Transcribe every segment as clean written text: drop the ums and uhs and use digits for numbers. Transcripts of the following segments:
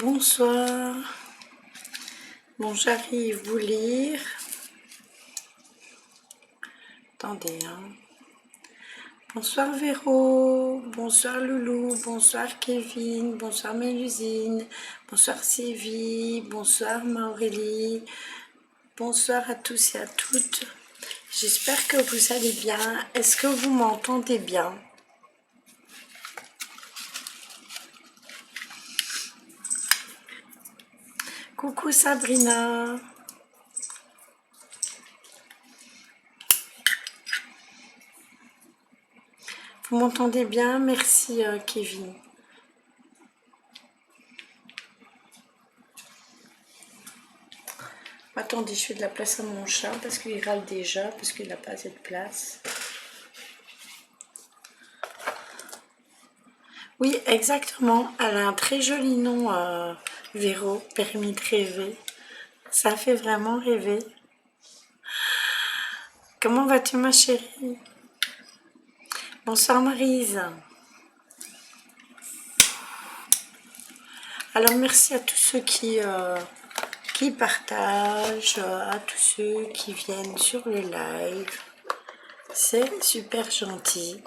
Bonsoir. Bon, j'arrive vous lire. Attendez, hein. Bonsoir Véro, bonsoir Loulou, bonsoir Kevin, bonsoir Mélusine, bonsoir Sylvie, bonsoir Maurélie, bonsoir à tous et à toutes. J'espère que vous allez bien. Est-ce que vous m'entendez bien? Coucou Sabrina. Vous m'entendez bien? Merci Kevin. Attendez, je fais de la place à mon chat parce qu'il râle déjà, parce qu'il n'a pas assez de place. Oui, exactement. Elle a un très joli nom, Véro, permis de rêver. Ça fait vraiment rêver. Comment vas-tu, ma chérie? Bonsoir, Maryse. Alors, merci à tous ceux qui partagent, à tous ceux qui viennent sur le live. C'est super gentil.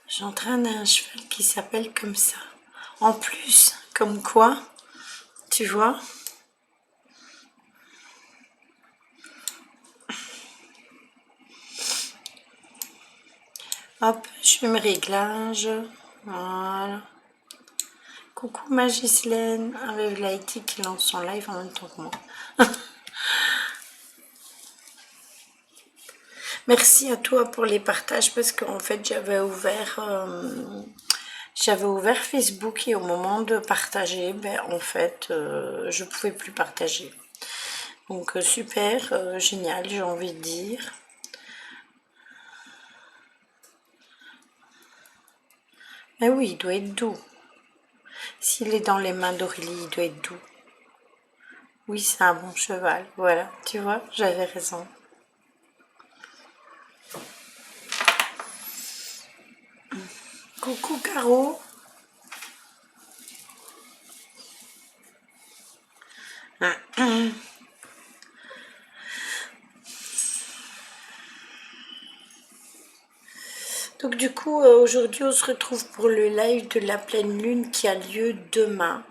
J'entraîne un cheval qui s'appelle comme ça. En plus, comme quoi, tu vois? Hop, je fais mes réglages. Voilà. Coucou ma Gislaine, avec Laïti qui lance son live en même temps que moi. Merci à toi pour les partages parce qu'en fait j'avais ouvert Facebook et au moment de partager, ben en fait je pouvais plus partager. Donc super, génial, j'ai envie de dire. Mais oui, il doit être doux. S'il est dans les mains d'Aurélie, il doit être doux. Oui, c'est un bon cheval, voilà, tu vois, j'avais raison. Coucou Caro. Donc du coup, aujourd'hui, on se retrouve pour le live de la pleine lune qui a lieu demain.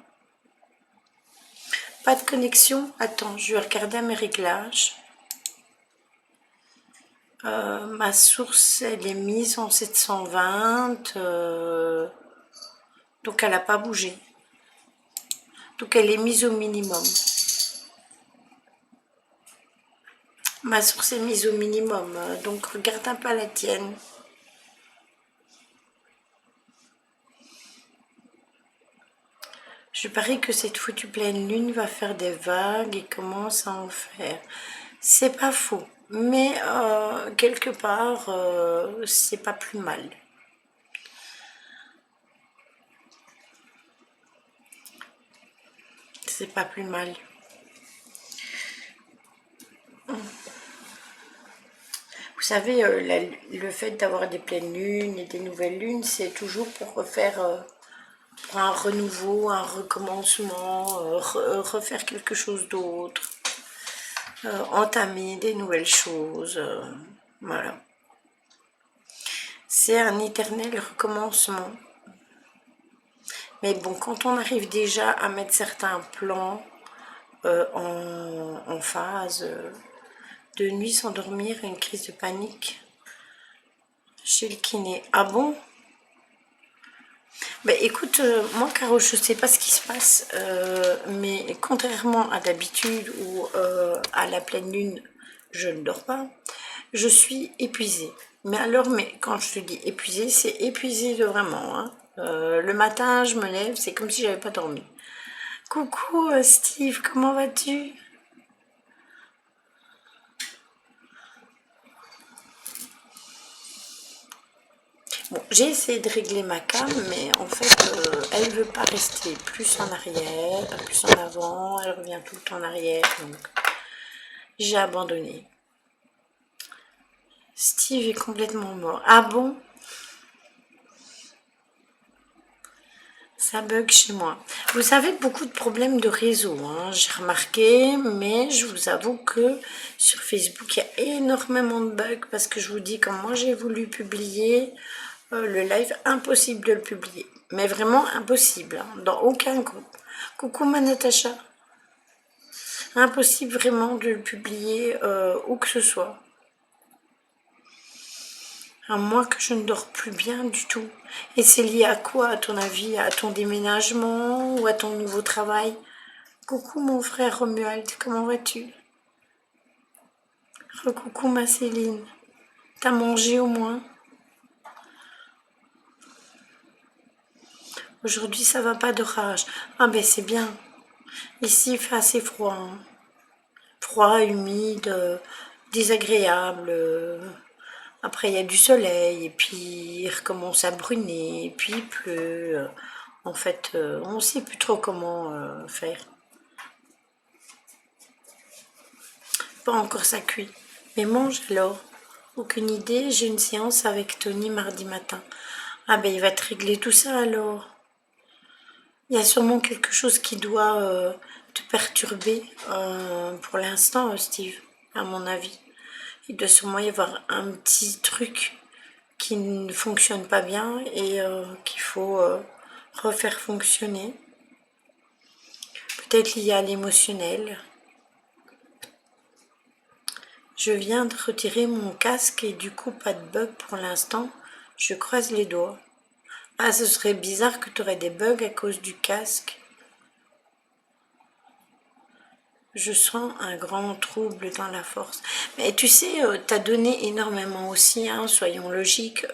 Pas de connexion? Attends, je vais regarder à mes réglages. Ma source, elle est mise en 720. Donc elle n'a pas bougé. Donc elle est mise au minimum. Ma source est mise au minimum. Donc regarde un peu à la tienne. Je parie que cette foutue pleine lune va faire des vagues et commence à en faire. C'est pas faux, mais quelque part, c'est pas plus mal. C'est pas plus mal. Vous savez, le fait d'avoir des pleines lunes et des nouvelles lunes, c'est toujours pour refaire, pour un renouveau, un recommencement, refaire quelque chose d'autre, entamer des nouvelles choses, voilà. C'est un éternel recommencement. Mais bon, quand on arrive déjà à mettre certains plans en phase, de nuit sans dormir, une crise de panique chez le kiné. Ah bon? Ben écoute, moi Caro, je sais pas ce qui se passe, mais contrairement à d'habitude ou à la pleine lune, je ne dors pas, je suis épuisée. Mais alors, mais quand je te dis épuisée, c'est épuisée de vraiment, hein. Le matin, je me lève, c'est comme si j'avais pas dormi. Coucou Steve, comment vas-tu? Bon, j'ai essayé de régler ma cam, mais en fait, elle veut pas rester plus en arrière, plus en avant, elle revient tout le temps en arrière, donc j'ai abandonné. Steve est complètement mort. Ah bon? Ça bug chez moi. Vous avez beaucoup de problèmes de réseau, hein, j'ai remarqué, mais je vous avoue que sur Facebook, il y a énormément de bugs parce que je vous dis, quand moi j'ai voulu publier le live, impossible de le publier. Mais vraiment impossible, hein, dans aucun groupe. Coucou ma Natacha. Impossible vraiment de le publier où que ce soit. À moins que je ne dors plus bien du tout. Et c'est lié à quoi, à ton avis? À ton déménagement ou à ton nouveau travail? Coucou mon frère Romuald, comment vas-tu? Recoucou ma Céline. T'as mangé au moins? Aujourd'hui ça va pas d'orage. Ah ben c'est bien. Ici il fait assez froid, hein. Froid, humide, désagréable. Après, il y a du soleil, et puis il recommence à brûler, et puis il pleut. En fait, on ne sait plus trop comment faire. Pas encore ça cuit. Mais mange alors. Aucune idée, j'ai une séance avec Tony mardi matin. Ah ben il va te régler tout ça alors. Il y a sûrement quelque chose qui doit te perturber pour l'instant, Steve, à mon avis. Il doit sûrement y avoir un petit truc qui ne fonctionne pas bien et qu'il faut refaire fonctionner. Peut-être lié à l'émotionnel. Je viens de retirer mon casque et du coup pas de bug pour l'instant. Je croise les doigts. Ah, ce serait bizarre que tu aurais des bugs à cause du casque. Je sens un grand trouble dans la force. Mais tu sais, t'as donné énormément aussi, hein, soyons logiques.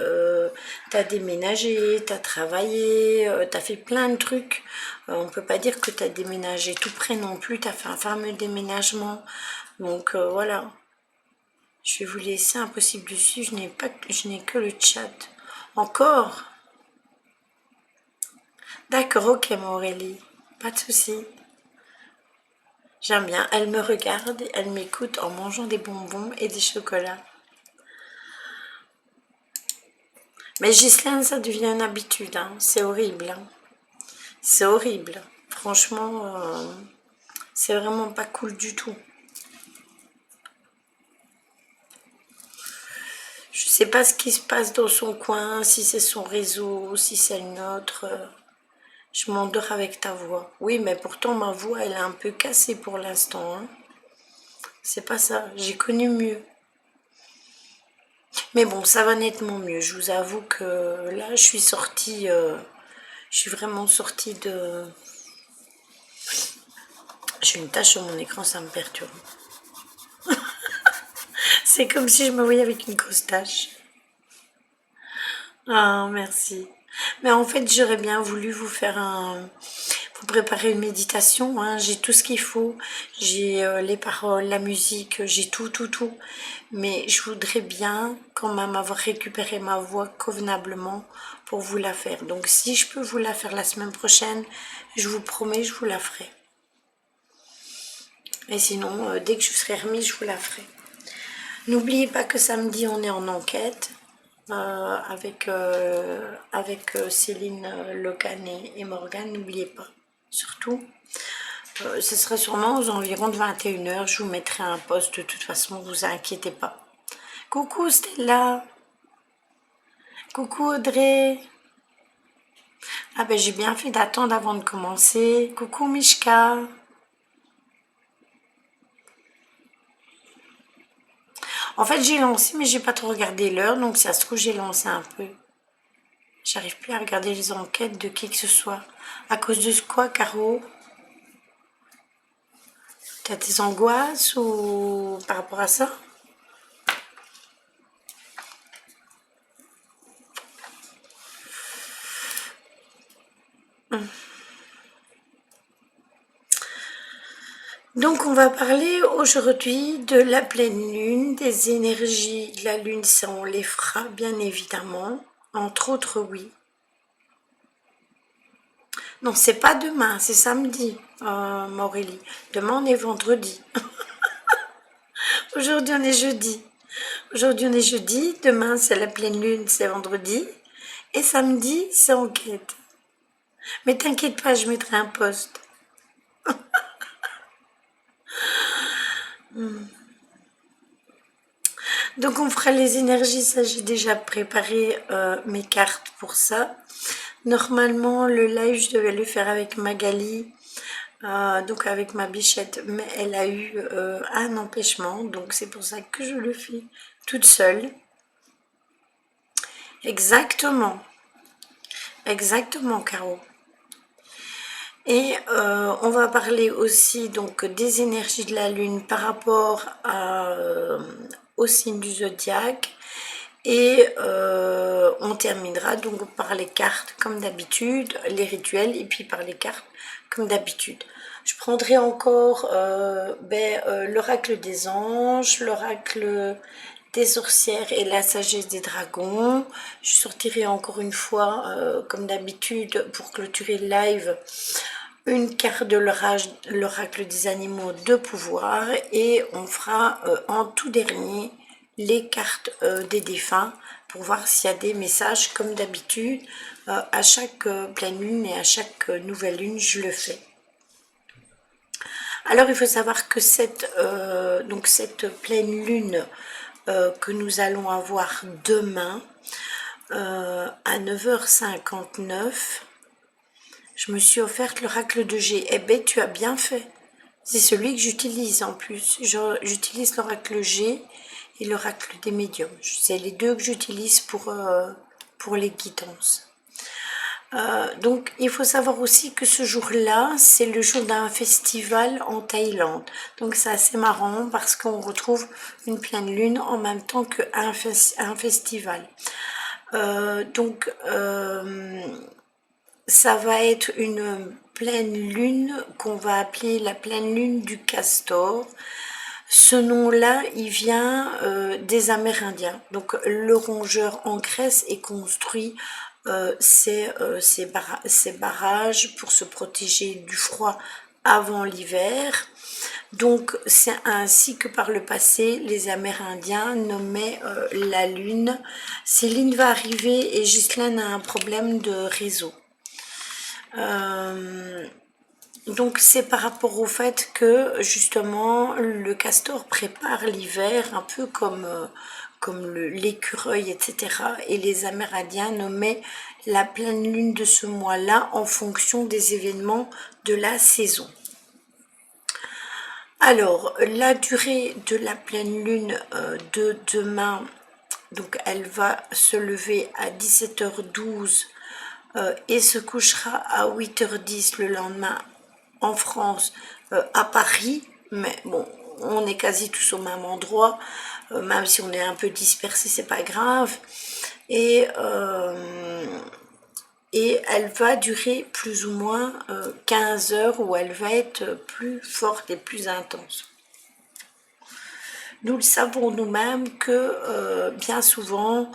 T'as déménagé, t'as travaillé, t'as fait plein de trucs. On peut pas dire que t'as déménagé tout près non plus. T'as fait un fameux déménagement. Donc voilà. Je vais vous laisser impossible dessus. Je n'ai que le chat. Encore? D'accord, ok, Aurélie. Pas de souci. J'aime bien, elle me regarde, elle m'écoute en mangeant des bonbons et des chocolats. Mais Ghislaine, ça devient une habitude, hein. C'est horrible, hein. C'est horrible. Franchement, c'est vraiment pas cool du tout. Je sais pas ce qui se passe dans son coin, si c'est son réseau, si c'est le nôtre. Je m'endors avec ta voix. Oui, mais pourtant ma voix, elle est un peu cassée pour l'instant, hein. C'est pas ça, j'ai connu mieux. Mais bon, ça va nettement mieux. Je vous avoue que là, je suis sortie, je suis vraiment sortie de... J'ai une tache sur mon écran, ça me perturbe. C'est comme si je me voyais avec une grosse tache. Ah, merci. Mais en fait, j'aurais bien voulu vous faire vous préparer une méditation, hein. J'ai tout ce qu'il faut. J'ai les paroles, la musique, j'ai tout, tout, tout. Mais je voudrais bien quand même avoir récupéré ma voix convenablement pour vous la faire. Donc si je peux vous la faire la semaine prochaine, je vous promets, je vous la ferai. Et sinon, dès que je serai remise, je vous la ferai. N'oubliez pas que samedi, on est en enquête avec Céline Locan et Morgane. N'oubliez pas, surtout. Ce sera sûrement aux environs de 21h. Je vous mettrai un post de toute façon, ne vous inquiétez pas. Coucou Stella. Coucou Audrey. Ah ben j'ai bien fait d'attendre avant de commencer. Coucou Mishka. En fait j'ai lancé mais j'ai pas trop regardé l'heure donc ça se trouve j'ai lancé un peu. J'arrive plus à regarder les enquêtes de qui que ce soit. À cause de quoi, Caro? T'as des angoisses ou par rapport à ça? Donc on va parler aujourd'hui de la pleine lune, des énergies de la lune, ça on les fera bien évidemment, entre autres oui. Non, c'est pas demain, c'est samedi, Aurélie. Demain on est vendredi. Aujourd'hui on est jeudi. Aujourd'hui on est jeudi, demain c'est la pleine lune, c'est vendredi. Et samedi c'est enquête. Mais t'inquiète pas, je mettrai un post. Donc on fera les énergies, ça j'ai déjà préparé mes cartes pour ça. Normalement le live je devais le faire avec Magali, donc avec ma bichette, mais elle a eu un empêchement, donc c'est pour ça que je le fais toute seule. Exactement, exactement Caro. Et on va parler aussi donc des énergies de la lune par rapport au signe du zodiaque. Et on terminera donc par les cartes comme d'habitude, les rituels, et puis par les cartes comme d'habitude. Je prendrai encore l'oracle des anges, l'oracle des sorcières et la sagesse des dragons. Je sortirai encore une fois, comme d'habitude, pour clôturer le live, une carte de l'oracle des animaux de pouvoir, et on fera en tout dernier les cartes des défunts pour voir s'il y a des messages comme d'habitude. À chaque pleine lune et à chaque nouvelle lune je le fais. Alors il faut savoir que cette pleine lune que nous allons avoir demain à 9h59, je me suis offerte l'oracle de G. Eh ben, tu as bien fait. C'est celui que j'utilise en plus. J'utilise l'oracle G et l'oracle des médiums. C'est les deux que j'utilise pour les guidances. Donc, il faut savoir aussi que ce jour-là, c'est le jour d'un festival en Thaïlande. Donc, c'est assez marrant parce qu'on retrouve une pleine lune en même temps qu'un festival. Ça va être une pleine lune qu'on va appeler la pleine lune du castor. Ce nom-là, il vient des Amérindiens. Donc le rongeur en Grèce est construit ces barrages pour se protéger du froid avant l'hiver. Donc c'est ainsi que par le passé, les Amérindiens nommaient la Lune. Céline va arriver et Ghislaine a un problème de réseau. Donc c'est par rapport au fait que justement le castor prépare l'hiver un peu comme l'écureuil, etc. Et les Amérindiens nommaient la pleine lune de ce mois-là en fonction des événements de la saison. Alors la durée de la pleine lune de demain, donc elle va se lever à 17h12 et se couchera à 8h10 le lendemain en France, à Paris, mais bon, on est quasi tous au même endroit, même si on est un peu dispersé, c'est pas grave. Et elle va durer plus ou moins 15 heures, où elle va être plus forte et plus intense. Nous le savons nous-mêmes que bien souvent,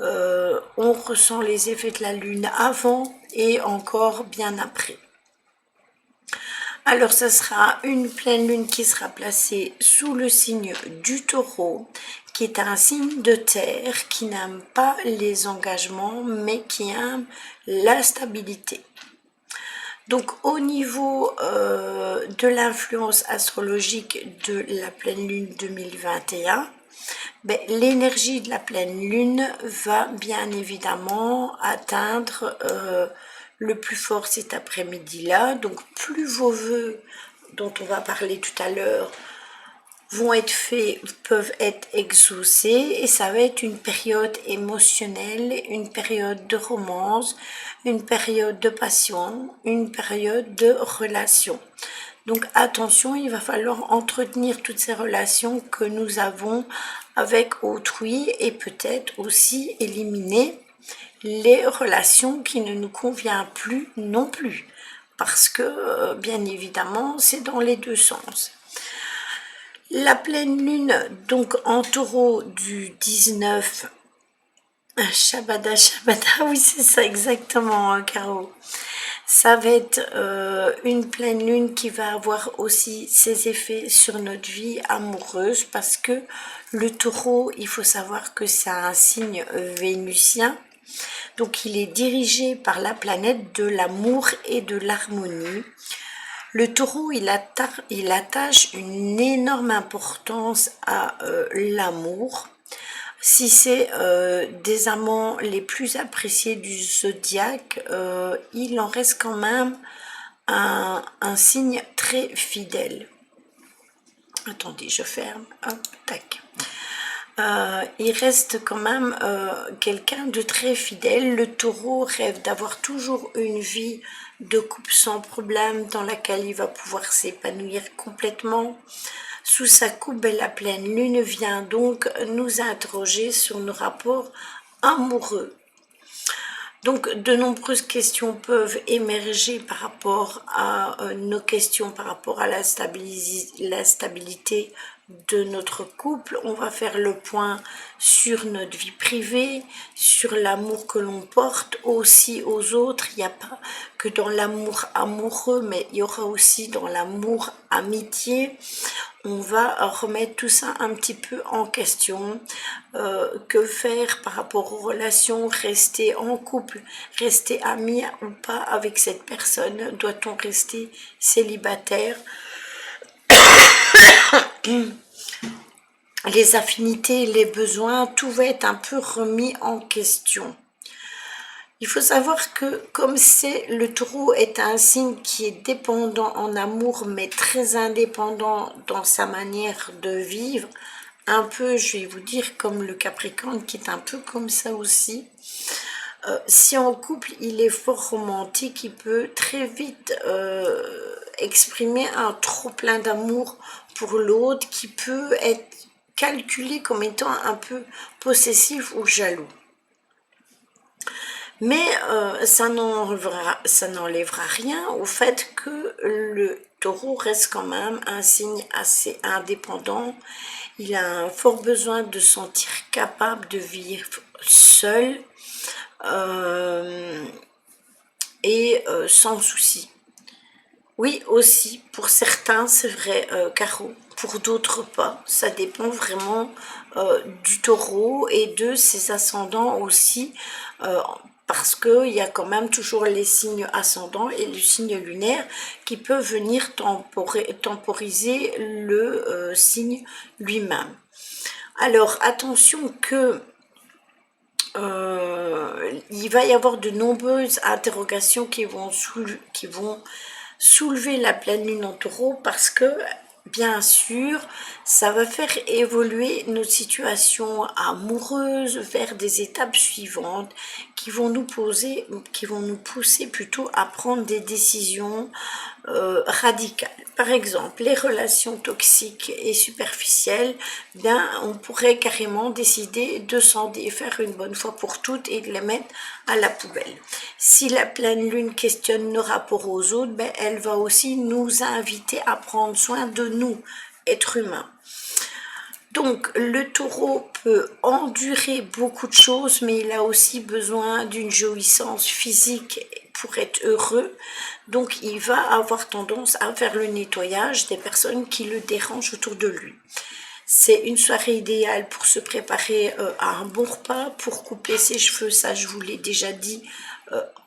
on ressent les effets de la lune avant et encore bien après. Alors, ça sera une pleine lune qui sera placée sous le signe du taureau, qui est un signe de terre, qui n'aime pas les engagements, mais qui aime la stabilité. Donc, au niveau de l'influence astrologique de la pleine lune 2021, l'énergie de la pleine lune va bien évidemment atteindre le plus fort cet après-midi-là. Donc plus vos vœux, dont on va parler tout à l'heure, vont être faits, peuvent être exaucés, et ça va être une période émotionnelle, une période de romance, une période de passion, une période de relation. Donc attention, il va falloir entretenir toutes ces relations que nous avons avec autrui, et peut-être aussi éliminer les relations qui ne nous conviennent plus non plus, parce que bien évidemment c'est dans les deux sens. La pleine lune donc en taureau du 19 Shabada, oui c'est ça exactement, Caro. Ça va être une pleine lune qui va avoir aussi ses effets sur notre vie amoureuse, parce que le taureau, il faut savoir que c'est un signe vénusien. Donc il est dirigé par la planète de l'amour et de l'harmonie. Le taureau, il attache une énorme importance à l'amour. Si c'est des amants les plus appréciés du zodiaque, il en reste quand même un signe très fidèle. Attendez, je ferme. Hop, tac. Il reste quand même quelqu'un de très fidèle. Le taureau rêve d'avoir toujours une vie de couple sans problème dans laquelle il va pouvoir s'épanouir complètement. Sous sa coupe, la pleine lune vient donc nous interroger sur nos rapports amoureux. Donc, de nombreuses questions peuvent émerger par rapport à nos questions, par rapport à la stabilité de notre couple. On va faire le point sur notre vie privée, sur l'amour que l'on porte aussi aux autres. Il n'y a pas que dans l'amour amoureux, mais il y aura aussi dans l'amour amitié. On va remettre tout ça un petit peu en question. Que faire par rapport aux relations? Rester en couple, rester ami ou pas avec cette personne? Doit-on rester célibataire? Les affinités, les besoins, tout va être un peu remis en question. Il faut savoir que comme le taureau est un signe qui est dépendant en amour, mais très indépendant dans sa manière de vivre, un peu, je vais vous dire, comme le Capricorne qui est un peu comme ça aussi. Si en couple, il est fort romantique, il peut très vite exprimer un trop plein d'amour pour l'autre qui peut être calculé comme étant un peu possessif ou jaloux. Mais ça n'enlèvera rien au fait que le taureau reste quand même un signe assez indépendant. Il a un fort besoin de se sentir capable de vivre seul et sans souci. Oui, aussi, pour certains, c'est vrai, Caro, pour d'autres pas. Ça dépend vraiment du taureau et de ses ascendants aussi, parce qu'il y a quand même toujours les signes ascendants et le signe lunaire qui peuvent venir temporiser le signe lui-même. Alors, attention que il va y avoir de nombreuses interrogations qui vont soulever la pleine lune en taureau parce que, bien sûr, ça va faire évoluer nos situations amoureuses vers des étapes suivantes qui vont nous pousser plutôt à prendre des décisions radicales. Par exemple, les relations toxiques et superficielles, bien, on pourrait carrément décider de s'en défaire une bonne fois pour toutes et de les mettre à la poubelle. Si la pleine lune questionne nos rapports aux autres, ben, elle va aussi nous inviter à prendre soin de nous, êtres humains. Donc, le taureau peut endurer beaucoup de choses, mais il a aussi besoin d'une jouissance physique pour être heureux. Donc, il va avoir tendance à faire le nettoyage des personnes qui le dérangent autour de lui. C'est une soirée idéale pour se préparer à un bon repas, pour couper ses cheveux, ça je vous l'ai déjà dit.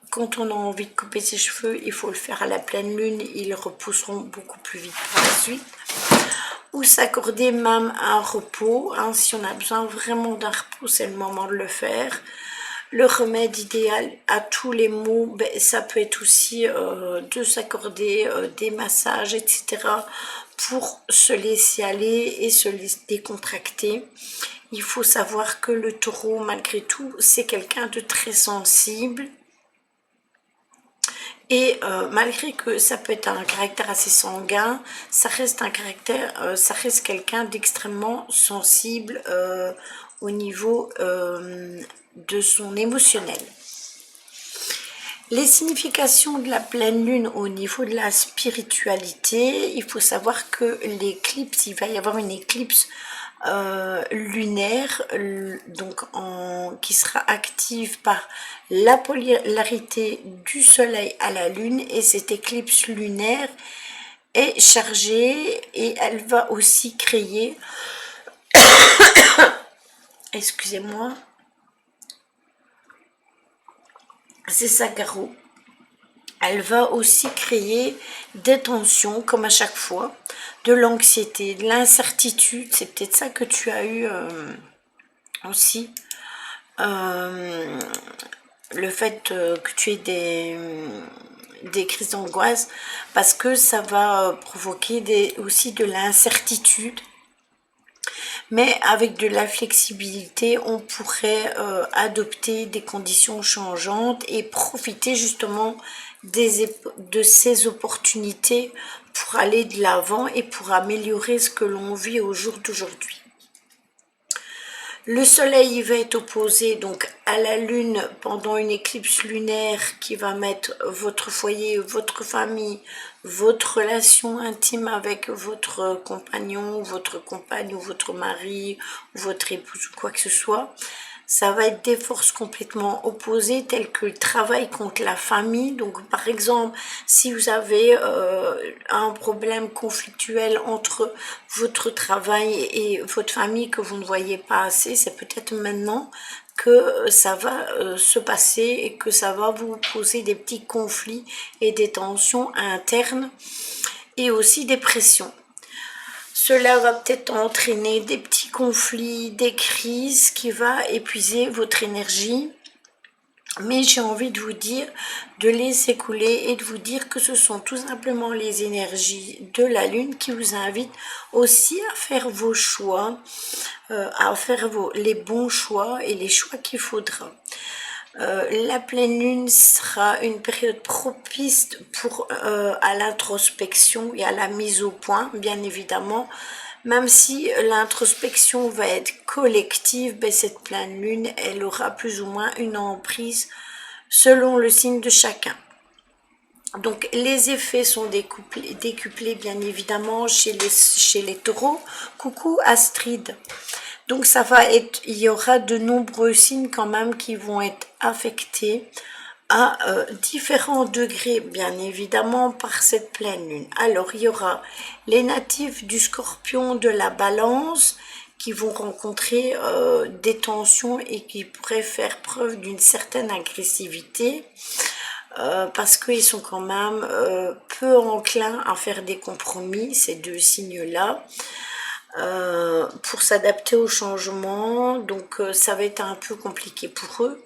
Quand on a envie de couper ses cheveux, il faut le faire à la pleine lune, ils repousseront beaucoup plus vite par la suite. Ou s'accorder même un repos, hein, si on a besoin vraiment d'un repos, c'est le moment de le faire. Le remède idéal à tous les maux, ben, ça peut être aussi de s'accorder des massages, etc. pour se laisser aller et se laisser décontracter. Il faut savoir que le taureau, malgré tout, c'est quelqu'un de très sensible. Et malgré que ça peut être un caractère assez sanguin, ça reste quelqu'un d'extrêmement sensible au niveau de son émotionnel. Les significations de la pleine lune au niveau de la spiritualité, il faut savoir que l'éclipse, il va y avoir une éclipse lunaire, donc qui sera active par la polarité du soleil à la lune, et cette éclipse lunaire est chargée et elle va aussi créer, excusez-moi, c'est ça, Caro. Elle va aussi créer des tensions, comme à chaque fois, de l'anxiété, de l'incertitude. C'est peut-être ça que tu as eu aussi. Euh, le fait que tu aies des crises d'angoisse, parce que ça va provoquer aussi de l'incertitude. Mais avec de la flexibilité, on pourrait adopter des conditions changeantes et profiter justement de ces opportunités pour aller de l'avant et pour améliorer ce que l'on vit au jour d'aujourd'hui. Le soleil va être opposé donc à la lune pendant une éclipse lunaire qui va mettre votre foyer, votre famille, votre relation intime avec votre compagnon, votre compagne ou votre mari, ou votre épouse ou quoi que ce soit. Ça va être des forces complètement opposées telles que le travail contre la famille. Donc par exemple, si vous avez un problème conflictuel entre votre travail et votre famille que vous ne voyez pas assez, c'est peut-être maintenant que ça va se passer et que ça va vous poser des petits conflits et des tensions internes et aussi des pressions. Cela va peut-être entraîner des petits conflits, des crises qui va épuiser votre énergie. Mais j'ai envie de vous dire de les écouler et de vous dire que ce sont tout simplement les énergies de la Lune qui vous invitent aussi à faire vos choix, à faire les bons choix et les choix qu'il faudra. La pleine lune sera une période propice à l'introspection et à la mise au point, bien évidemment. Même si l'introspection va être collective, ben cette pleine lune, elle aura plus ou moins une emprise selon le signe de chacun. Donc les effets sont décuplés bien évidemment chez les taureaux. Coucou Astrid. Donc ça va être, il y aura de nombreux signes quand même qui vont être affectés à différents degrés, bien évidemment, par cette pleine lune. Alors il y aura les natifs du Scorpion, de la Balance, qui vont rencontrer des tensions et qui pourraient faire preuve d'une certaine agressivité. Parce qu'ils sont quand même peu enclins à faire des compromis, ces deux signes-là. Pour s'adapter au changement, donc ça va être un peu compliqué pour eux.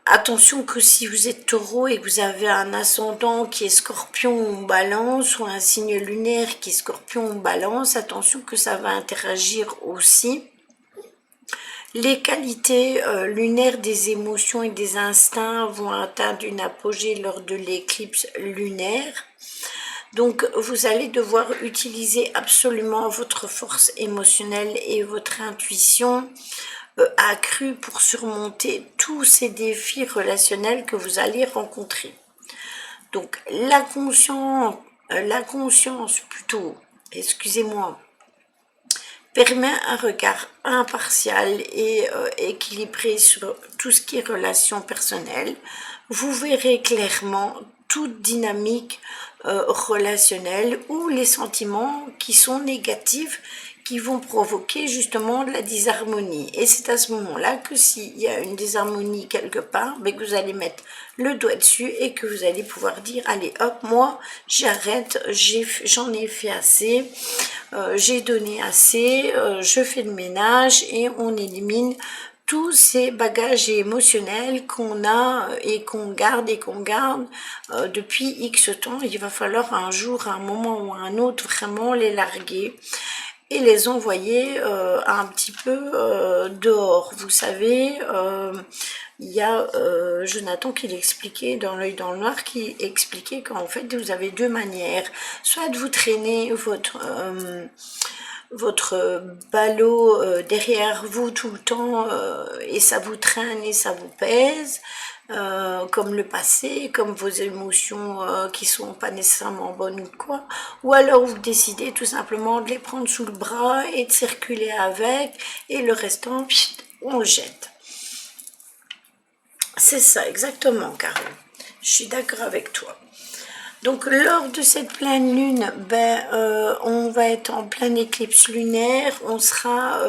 Attention que si vous êtes taureau et que vous avez un ascendant qui est scorpion ou balance, ou un signe lunaire qui est scorpion ou balance, attention que ça va interagir aussi. Les qualités lunaires des émotions et des instincts vont atteindre une apogée lors de l'éclipse lunaire. Donc, vous allez devoir utiliser absolument votre force émotionnelle et votre intuition accrue pour surmonter tous ces défis relationnels que vous allez rencontrer. Donc, la conscience plutôt, excusez-moi, permet un regard impartial et équilibré sur tout ce qui est relations personnelles. Vous verrez clairement toute dynamique relationnelle ou les sentiments qui sont négatifs qui vont provoquer justement de la disharmonie. Et c'est à ce moment-là que s'il y a une disharmonie quelque part, ben que vous allez mettre le doigt dessus et que vous allez pouvoir dire, allez hop, moi j'arrête, j'en ai fait assez, j'ai donné assez, je fais le ménage et on élimine tous ces bagages émotionnels qu'on a et qu'on garde depuis X temps. Il va falloir un jour, un moment ou un autre vraiment les larguer et les envoyer un petit peu dehors. Vous savez, il y a Jonathan qui l'expliquait dans l'œil dans le noir, qui expliquait qu'en fait vous avez deux manières. Soit vous traînez votre ballot derrière vous tout le temps et ça vous traîne et ça vous pèse, comme le passé, comme vos émotions qui sont pas nécessairement bonnes ou quoi, ou alors vous décidez tout simplement de les prendre sous le bras et de circuler avec et le restant, on le jette. C'est ça exactement, Caro. Je suis d'accord avec toi. Donc lors de cette pleine lune, on va être en pleine éclipse lunaire, on sera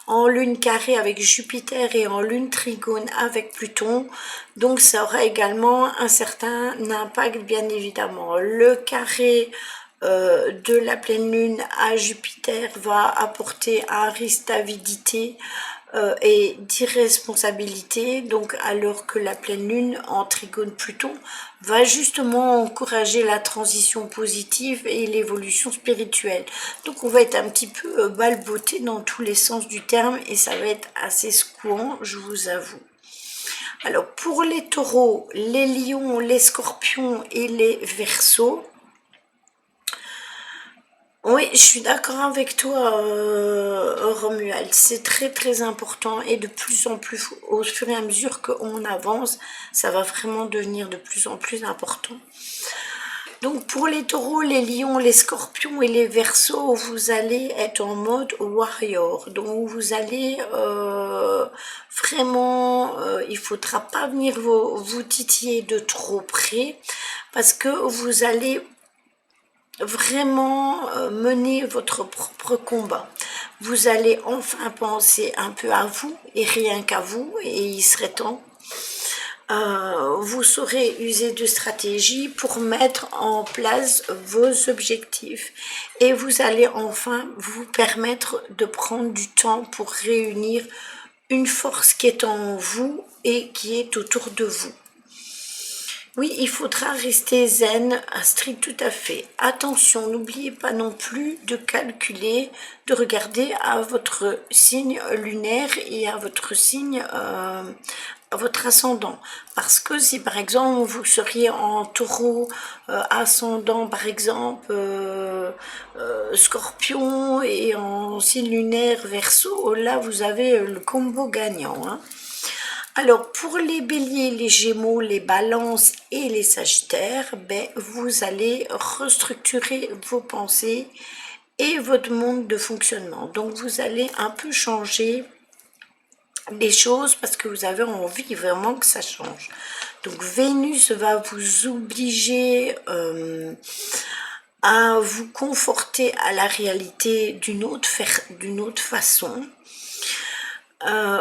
en lune carrée avec Jupiter et en lune trigone avec Pluton, donc ça aura également un certain impact bien évidemment. Le carré de la pleine lune à Jupiter va apporter un risque d'avidité et d'irresponsabilité, donc alors que la pleine lune en trigone Pluton va justement encourager la transition positive et l'évolution spirituelle. Donc on va être un petit peu balbotté dans tous les sens du terme et ça va être assez secouant, je vous avoue. Alors pour les taureaux, les lions, les scorpions et les verseaux, oui, je suis d'accord avec toi, Romuald. C'est très très important et de plus en plus, au fur et à mesure qu'on avance, ça va vraiment devenir de plus en plus important. Donc pour les taureaux, les lions, les scorpions et les verseaux, vous allez être en mode warrior. Donc vous allez vraiment, il faudra pas venir vous titiller de trop près parce que vous allez vraiment mener votre propre combat. Vous allez enfin penser un peu à vous et rien qu'à vous, et il serait temps. Vous saurez user de stratégie pour mettre en place vos objectifs et vous allez enfin vous permettre de prendre du temps pour réunir une force qui est en vous et qui est autour de vous. Oui, il faudra rester zen, strict tout à fait. Attention, n'oubliez pas non plus de calculer, de regarder à votre signe lunaire et à votre signe, à votre ascendant. Parce que si par exemple vous seriez en taureau, ascendant par exemple, scorpion et en signe lunaire verseau, là vous avez le combo gagnant, hein. Alors, pour les béliers, les gémeaux, les balances et les sagittaires, vous allez restructurer vos pensées et votre monde de fonctionnement. Donc, vous allez un peu changer les choses parce que vous avez envie vraiment que ça change. Donc, Vénus va vous obliger à vous conforter à la réalité d'une autre façon.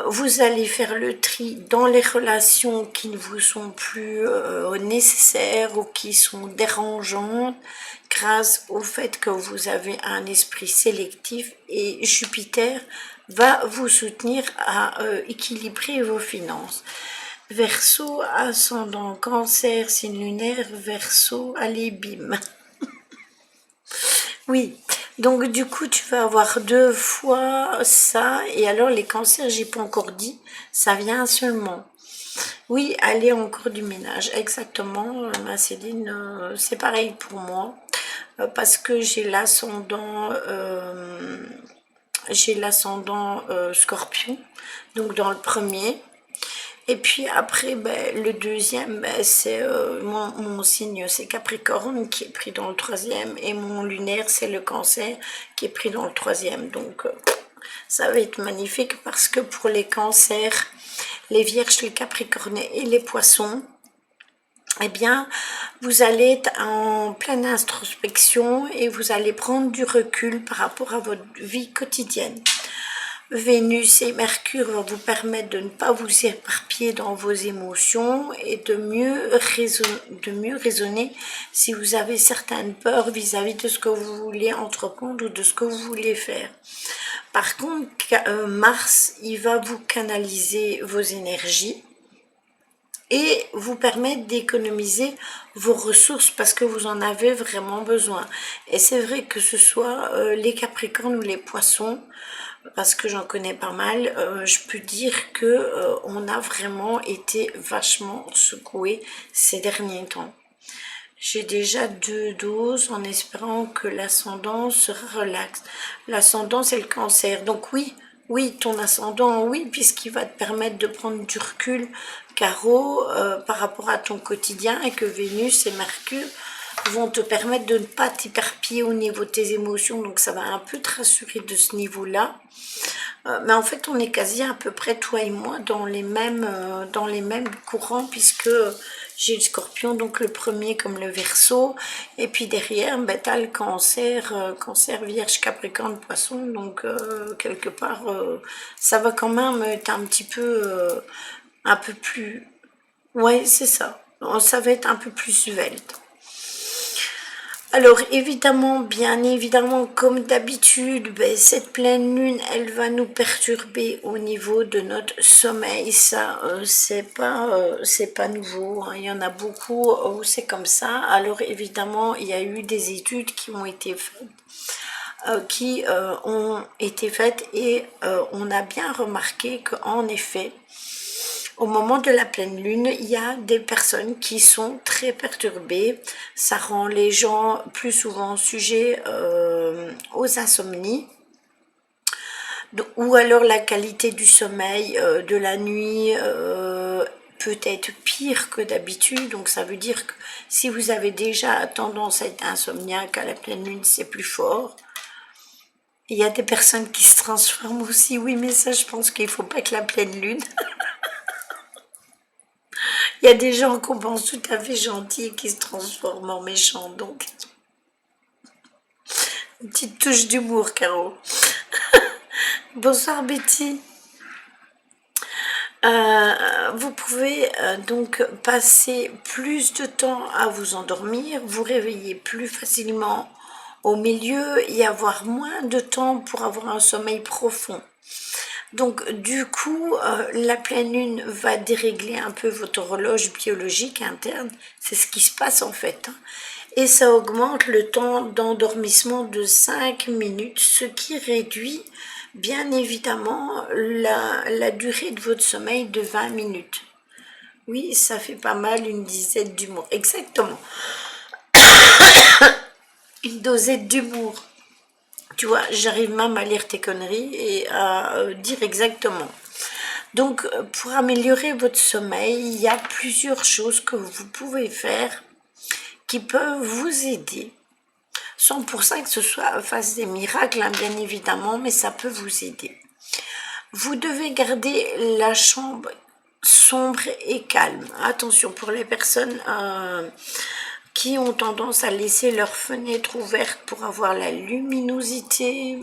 Vous allez faire le tri dans les relations qui ne vous sont plus nécessaires ou qui sont dérangeantes grâce au fait que vous avez un esprit sélectif et Jupiter va vous soutenir à équilibrer vos finances. Verseau, ascendant, cancer, signe lunaire, Verseau, allez bim. Oui, donc du coup tu vas avoir 2 fois ça, et alors les cancers, j'ai pas encore dit, ça vient seulement. Oui, aller encore du ménage, exactement, ma Céline, c'est pareil pour moi, parce que j'ai l'ascendant Scorpion, donc dans le premier. Et puis après, le deuxième, c'est mon signe, c'est Capricorne qui est pris dans le troisième, et mon lunaire, c'est le Cancer qui est pris dans le troisième. Donc ça va être magnifique parce que pour les cancers, les vierges, les capricornes et les poissons, eh bien, vous allez être en pleine introspection et vous allez prendre du recul par rapport à votre vie quotidienne. Vénus et Mercure vont vous permettre de ne pas vous éparpiller dans vos émotions et de mieux raisonner si vous avez certaines peurs vis-à-vis de ce que vous voulez entreprendre ou de ce que vous voulez faire. Par contre, Mars, il va vous canaliser vos énergies et vous permettre d'économiser vos ressources parce que vous en avez vraiment besoin. Et c'est vrai que ce soit les Capricornes ou les Poissons, parce que j'en connais pas mal, je peux dire que on a vraiment été vachement secoué ces derniers temps. J'ai déjà 2 doses en espérant que l'ascendant sera relax. L'ascendant, c'est le cancer. Donc oui, ton ascendant, oui, puisqu'il va te permettre de prendre du recul, Caro, par rapport à ton quotidien, et que Vénus et Mercure vont te permettre de ne pas t'éparpiller au niveau de tes émotions. Donc ça va un peu te rassurer de ce niveau-là. Mais en fait, on est quasi à peu près, toi et moi, dans les mêmes courants, puisque j'ai le Scorpion, donc le premier comme le Verseau, et puis derrière, ben, t'as le Cancer, Cancer, Vierge, Capricorne, Poisson, donc quelque part, ça va quand même être un peu plus, ouais, c'est ça, ça va être un peu plus svelte. Alors évidemment, bien évidemment, comme d'habitude, ben, cette pleine lune, elle va nous perturber au niveau de notre sommeil. Ça, c'est pas nouveau, hein. Il y en a beaucoup où c'est comme ça. Alors évidemment, il y a eu des études qui ont été faites, et on a bien remarqué qu'en effet, au moment de la pleine lune, il y a des personnes qui sont très perturbées. Ça rend les gens plus souvent sujets aux insomnies. Ou alors la qualité du sommeil de la nuit peut être pire que d'habitude. Donc ça veut dire que si vous avez déjà tendance à être insomniaque, à la pleine lune, c'est plus fort. Il y a des personnes qui se transforment aussi. Oui, mais ça, je pense qu'il ne faut pas que la pleine lune... Il y a des gens qu'on pense tout à fait gentils et qui se transforment en méchants, donc une petite touche d'humour, Caro. Bonsoir Betty. Vous pouvez donc passer plus de temps à vous endormir, vous réveiller plus facilement au milieu et avoir moins de temps pour avoir un sommeil profond. Donc du coup, la pleine lune va dérégler un peu votre horloge biologique interne, c'est ce qui se passe en fait, hein. Et ça augmente le temps d'endormissement de 5 minutes, ce qui réduit bien évidemment la durée de votre sommeil de 20 minutes. Oui, ça fait pas mal une dizaine d'humour, exactement, une dosette d'humour. Tu vois, j'arrive même à lire tes conneries et à dire exactement. Donc, pour améliorer votre sommeil, il y a plusieurs choses que vous pouvez faire qui peuvent vous aider. Sans pour ça que ce soit fasse des miracles, hein, bien évidemment, mais ça peut vous aider. Vous devez garder la chambre sombre et calme. Attention pour les personnes qui ont tendance à laisser leurs fenêtres ouvertes pour avoir la luminosité.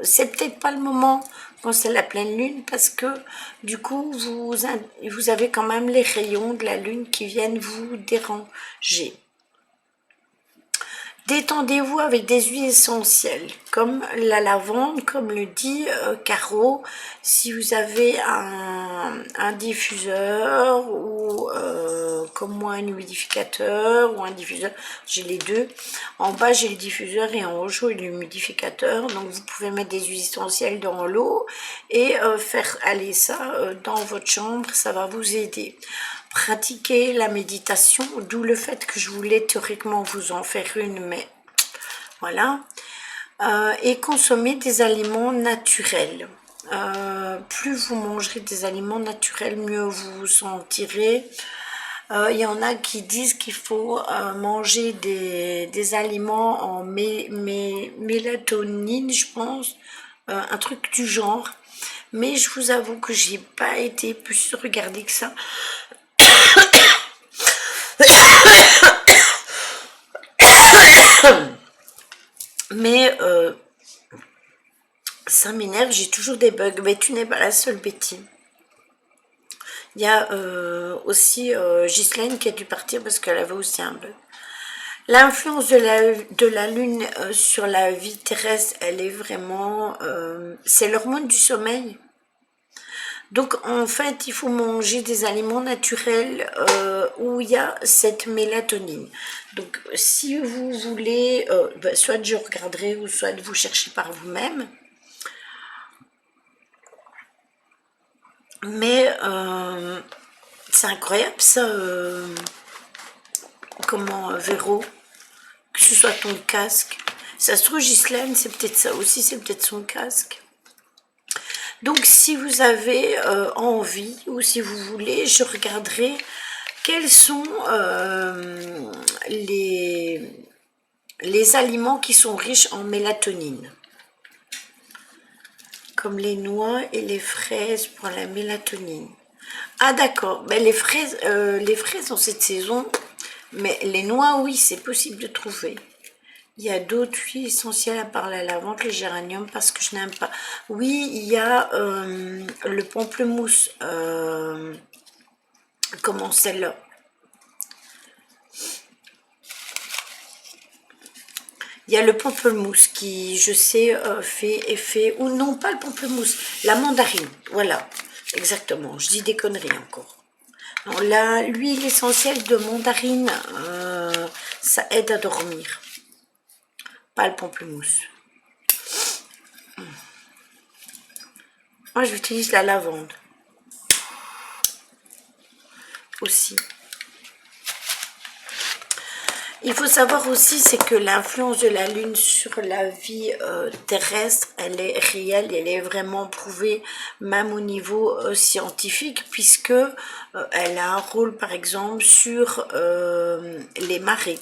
C'est peut-être pas le moment quand c'est la pleine lune parce que du coup vous avez quand même les rayons de la lune qui viennent vous déranger. Détendez-vous avec des huiles essentielles, comme la lavande, comme le dit Caro. Si vous avez un diffuseur ou comme moi un humidificateur ou un diffuseur, j'ai les deux. En bas j'ai le diffuseur et en haut j'ai l'humidificateur. Donc vous pouvez mettre des huiles essentielles dans l'eau et faire aller ça dans votre chambre, ça va vous aider. Pratiquer la méditation, d'où le fait que je voulais théoriquement vous en faire une, mais voilà. Et consommer des aliments naturels. Plus vous mangerez des aliments naturels, mieux vous vous sentirez. Il y en a qui disent qu'il faut manger des aliments en mélatonine, je pense, un truc du genre. Mais je vous avoue que j'ai pas été plus regardée que ça. Mais ça m'énerve, j'ai toujours des bugs. Mais tu n'es pas la seule, Betty. Il y a aussi Ghislaine qui a dû partir parce qu'elle avait aussi un bug. L'influence de la lune sur la vie terrestre, elle est vraiment... c'est l'hormone du sommeil. Donc en fait, il faut manger des aliments naturels où il y a cette mélatonine. Donc si vous voulez, soit je regarderai ou soit vous cherchez par vous-même. Mais c'est incroyable ça, comment Véro, que ce soit ton casque. Ça se trouve Ghislaine, c'est peut-être ça aussi, c'est peut-être son casque. Donc si vous avez envie ou si vous voulez, je regarderai quels sont les aliments qui sont riches en mélatonine. Comme les noix et les fraises pour la mélatonine. Ah d'accord, ben, les fraises en cette saison, mais les noix, oui, c'est possible de trouver. Il y a d'autres huiles essentielles à part la lavande, les géraniums, parce que je n'aime pas. Oui, il y a le pamplemousse, comment celle-là? Il y a le pamplemousse qui, je sais, fait effet, ou non, pas le pamplemousse, la mandarine, voilà, exactement, je dis des conneries encore. Non, là, l'huile essentielle de mandarine, ça aide à dormir, pas le pamplemousse. Moi, j'utilise la lavande aussi. Il faut savoir aussi, c'est que l'influence de la Lune sur la vie terrestre, elle est réelle, elle est vraiment prouvée, même au niveau scientifique, puisque elle a un rôle, par exemple, sur les marées.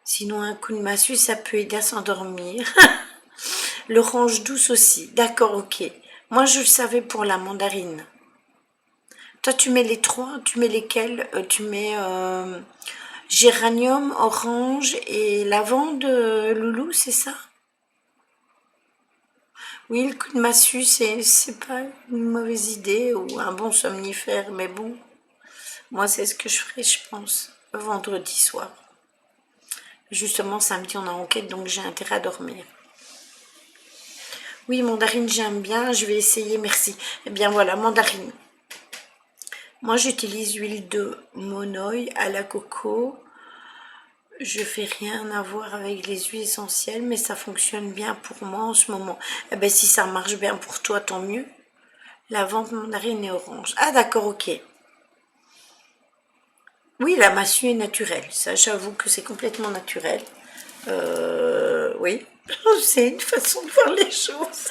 Sinon, un coup de massue, ça peut aider à s'endormir. L'orange douce aussi. D'accord, ok. Moi, je le savais pour la mandarine. Toi, tu mets les trois, tu mets lesquels? Tu mets géranium, orange et lavande, loulou, c'est ça? Oui, le coup de massue, c'est pas une mauvaise idée ou un bon somnifère, mais bon, moi, c'est ce que je ferai, je pense, vendredi soir. Justement, samedi, on a enquête, donc j'ai intérêt à dormir. Oui, mandarine, j'aime bien, je vais essayer, merci. Eh bien voilà, mandarine. Moi, j'utilise huile de monoï à la coco. Je fais rien à voir avec les huiles essentielles, mais ça fonctionne bien pour moi en ce moment. Eh ben, si ça marche bien pour toi, tant mieux. Lavande, mandarine et orange. Ah, d'accord, ok. Oui, la massue est naturelle. Ça, j'avoue que c'est complètement naturel. Oui, c'est une façon de voir les choses.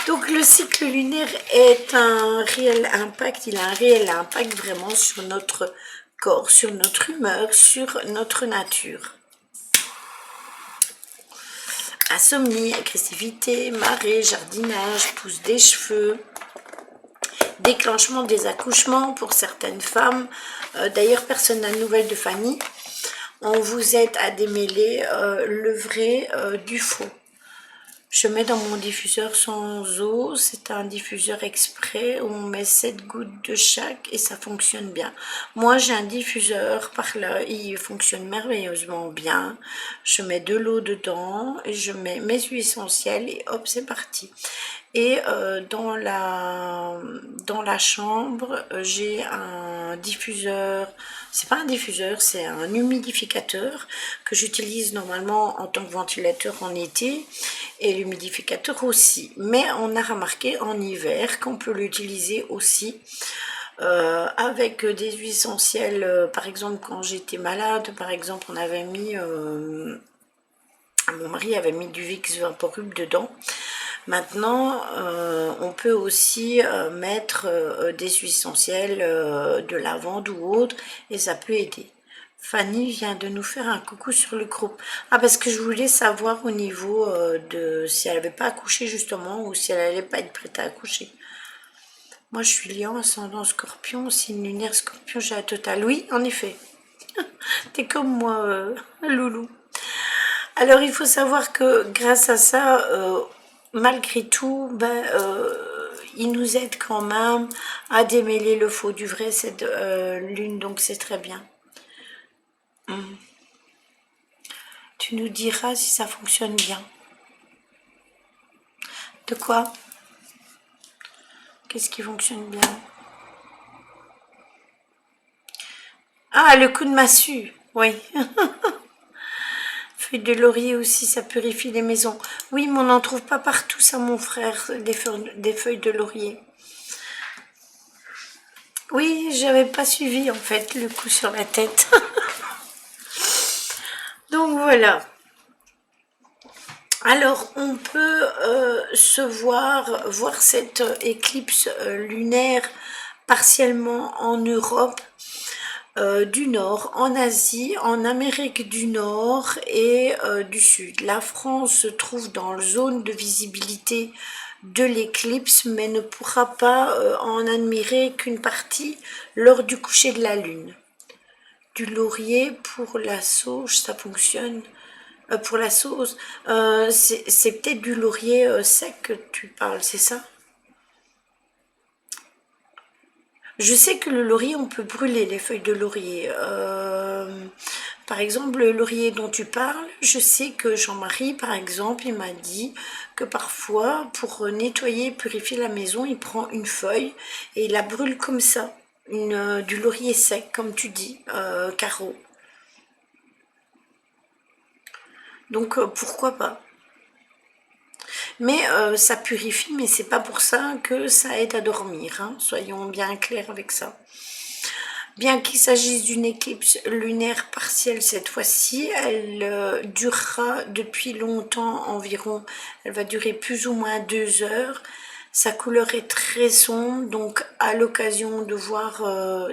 Donc le cycle lunaire est un réel impact, il a un réel impact vraiment sur notre corps, sur notre humeur, sur notre nature. Insomnie, agressivité, marée, jardinage, pousse des cheveux, déclenchement des accouchements pour certaines femmes. D'ailleurs, personne n'a de nouvelles de Fanny. On vous aide à démêler le vrai du faux. Je mets dans mon diffuseur sans eau, c'est un diffuseur exprès où on met 7 gouttes de chaque et ça fonctionne bien. Moi j'ai un diffuseur par là, il fonctionne merveilleusement bien. Je mets de l'eau dedans et je mets mes huiles essentielles et hop c'est parti. Et dans la chambre, j'ai un diffuseur, c'est pas un diffuseur, c'est un humidificateur que j'utilise normalement en tant que ventilateur en été et l'humidificateur aussi. Mais on a remarqué en hiver qu'on peut l'utiliser aussi avec des huiles essentielles. Par exemple, quand j'étais malade, par exemple, on avait mis, mon mari avait mis du Vicks Vaporub dedans. Maintenant, on peut aussi mettre des huiles essentielles, de lavande ou autre, et ça peut aider. Fanny vient de nous faire un coucou sur le groupe. Ah, parce que je voulais savoir au niveau de si elle n'avait pas accouché justement, ou si elle allait pas être prête à accoucher. Moi, je suis lion, ascendant scorpion, signe lunaire scorpion, j'ai la totale. Oui, en effet. T'es comme moi, loulou. Alors, il faut savoir que grâce à ça, malgré tout, ben, il nous aide quand même à démêler le faux du vrai, cette lune, donc c'est très bien. Mm. Tu nous diras si ça fonctionne bien. De quoi? Qu'est-ce qui fonctionne bien? Ah, le coup de massue, oui. Feuilles de laurier aussi, ça purifie les maisons. Oui, mais on n'en trouve pas partout, ça, mon frère, des feuilles de laurier. Oui, j'avais pas suivi, en fait, le coup sur la tête. Donc voilà. Alors, on peut voir cette éclipse lunaire partiellement en Europe du Nord, en Asie, en Amérique du Nord et du Sud. La France se trouve dans la zone de visibilité de l'éclipse, mais ne pourra pas en admirer qu'une partie lors du coucher de la lune. Du laurier pour la sauge, ça fonctionne. Pour la sauce, c'est peut-être du laurier sec que tu parles, c'est ça? Je sais que le laurier, on peut brûler les feuilles de laurier. Par exemple, le laurier dont tu parles, je sais que Jean-Marie, par exemple, il m'a dit que parfois, pour nettoyer, purifier la maison, il prend une feuille et il la brûle comme ça. Du laurier sec, comme tu dis, Caro. Donc, pourquoi pas? Mais ça purifie, mais c'est pas pour ça que ça aide à dormir, hein. Soyons bien clairs avec ça. Bien qu'il s'agisse d'une éclipse lunaire partielle cette fois-ci, elle durera depuis longtemps environ, elle va durer plus ou moins 2 heures. Sa couleur est très sombre, donc à l'occasion de voir,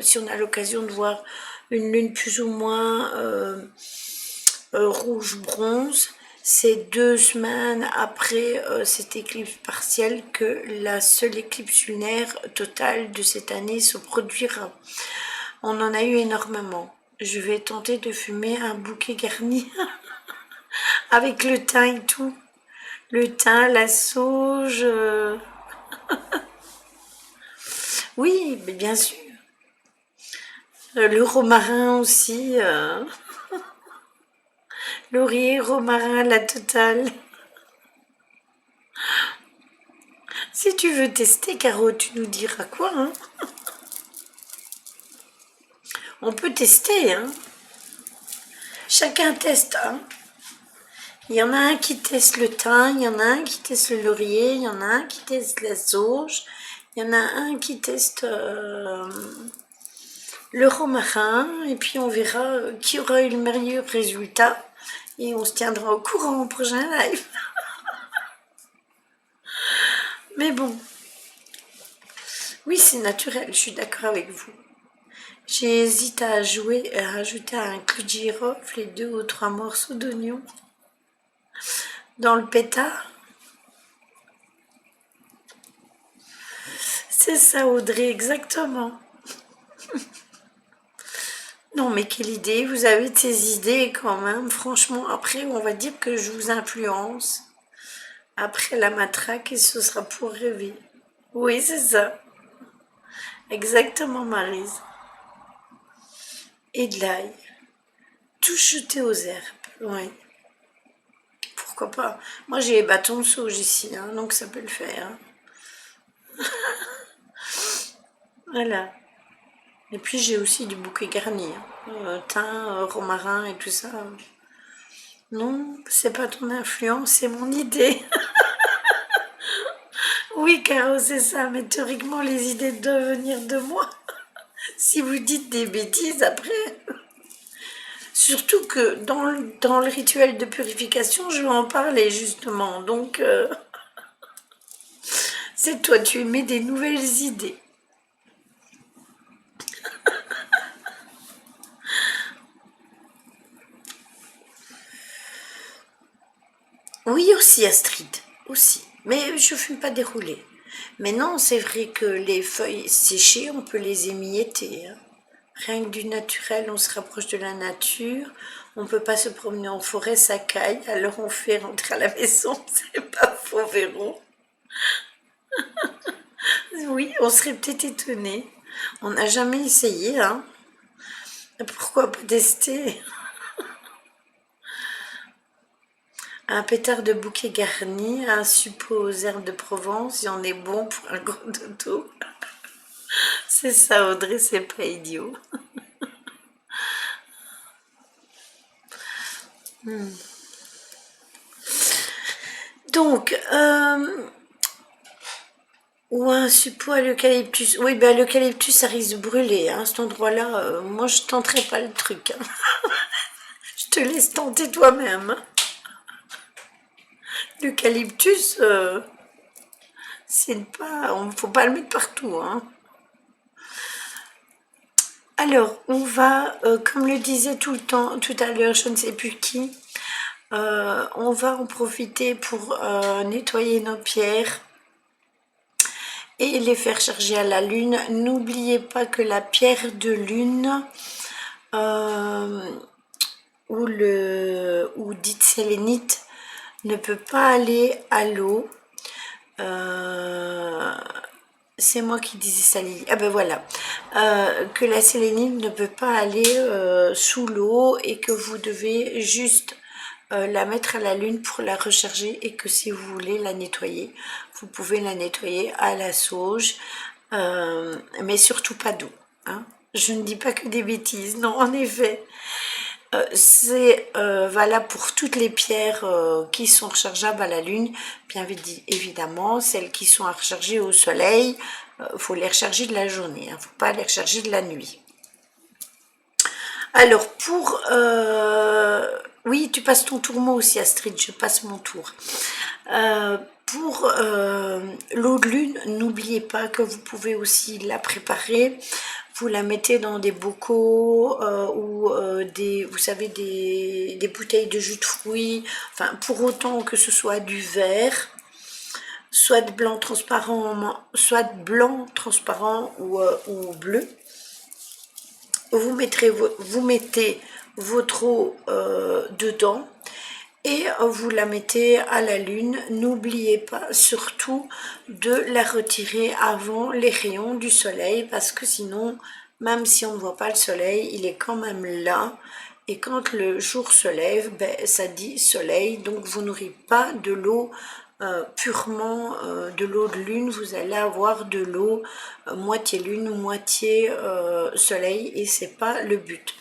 si on a l'occasion de voir une lune plus ou moins rouge-bronze, c'est 2 semaines après cette éclipse partielle que la seule éclipse lunaire totale de cette année se produira. On en a eu énormément. Je vais tenter de fumer un bouquet garni avec le thym et tout. Le thym, la sauge. Oui, mais bien sûr. Le romarin aussi. Laurier, romarin, la totale. Si tu veux tester, Caro, tu nous diras quoi, hein. On peut tester, hein. Chacun teste, hein. Il y en a un qui teste le thym, il y en a un qui teste le laurier, il y en a un qui teste la sauge, il y en a un qui teste le romarin, et puis on verra qui aura eu le meilleur résultat, et on se tiendra au courant au prochain live. Mais bon, oui, c'est naturel, je suis d'accord avec vous. J'hésite à rajouter un clou de girofle et 2 ou 3 morceaux d'oignon dans le pétard. C'est ça, Audrey, exactement. Non, mais quelle idée, vous avez de ces idées quand même. Franchement, après, on va dire que je vous influence. Après la matraque, et ce sera pour rêver. Oui, c'est ça. Exactement, Maryse. Et de l'ail. Tout jeté aux herbes. Oui. Pourquoi pas? Moi, j'ai les bâtons de sauge ici, hein, donc ça peut le faire. Voilà. Et puis, j'ai aussi du bouquet garni. Thym, romarin et tout ça. Non, c'est pas ton influence, c'est mon idée. Oui, Caro, c'est ça, mais théoriquement, les idées doivent venir de moi. Si vous dites des bêtises après. Surtout que dans le rituel de purification, je vais en parler justement. Donc, c'est toi, tu émets des nouvelles idées. Oui, aussi, Astrid, aussi. Mais je ne fume pas déroulé. Mais non, c'est vrai que les feuilles séchées, on peut les émietter, hein. Rien que du naturel, on se rapproche de la nature. On ne peut pas se promener en forêt, ça caille. Alors on fait rentrer à la maison, c'est pas faux, Véron. Oui, on serait peut-être étonné. On n'a jamais essayé, hein. Pourquoi pas tester? Un pétard de bouquet garni, un suppôt aux herbes de Provence, et on est bon pour un gros dodo. C'est ça, Audrey, c'est pas idiot. Donc, ou un suppôt à l'eucalyptus. Oui, ben l'eucalyptus, ça risque de brûler, hein, cet endroit-là. Moi, je tenterai pas le truc, hein. Je te laisse tenter toi-même, hein. L'eucalyptus, c'est pas, faut pas le mettre partout, hein. Alors, on va, comme le disait tout le temps, tout à l'heure, je ne sais plus qui, on va en profiter pour nettoyer nos pierres et les faire charger à la lune. N'oubliez pas que la pierre de lune ou dite sélénite ne peut pas aller à l'eau. C'est moi qui disais ça, Lily. Ah ben voilà. Que la sélénite ne peut pas aller sous l'eau et que vous devez juste la mettre à la lune pour la recharger et que si vous voulez la nettoyer, vous pouvez la nettoyer à la sauge, mais surtout pas d'eau. Hein. Je ne dis pas que des bêtises, non, en effet. C'est valable pour toutes les pierres qui sont rechargeables à la lune, bien évidemment, celles qui sont à recharger au soleil, faut les recharger de la journée, hein, faut pas les recharger de la nuit. Alors pour... oui, tu passes ton tour, moi aussi Astrid, je passe mon tour. Pour l'eau de lune, n'oubliez pas que vous pouvez aussi la préparer. Vous la mettez dans des bocaux ou vous savez, des bouteilles de jus de fruits. Enfin, pour autant que ce soit du verre, soit de blanc transparent, ou bleu. Vous mettez votre eau dedans et vous la mettez à la lune. N'oubliez pas surtout de la retirer avant les rayons du soleil parce que sinon, même si on ne voit pas le soleil, il est quand même là. Et quand le jour se lève, ben, ça dit soleil, donc vous n'aurez pas de l'eau purement de l'eau de lune, vous allez avoir de l'eau moitié lune, moitié soleil, et c'est pas le but.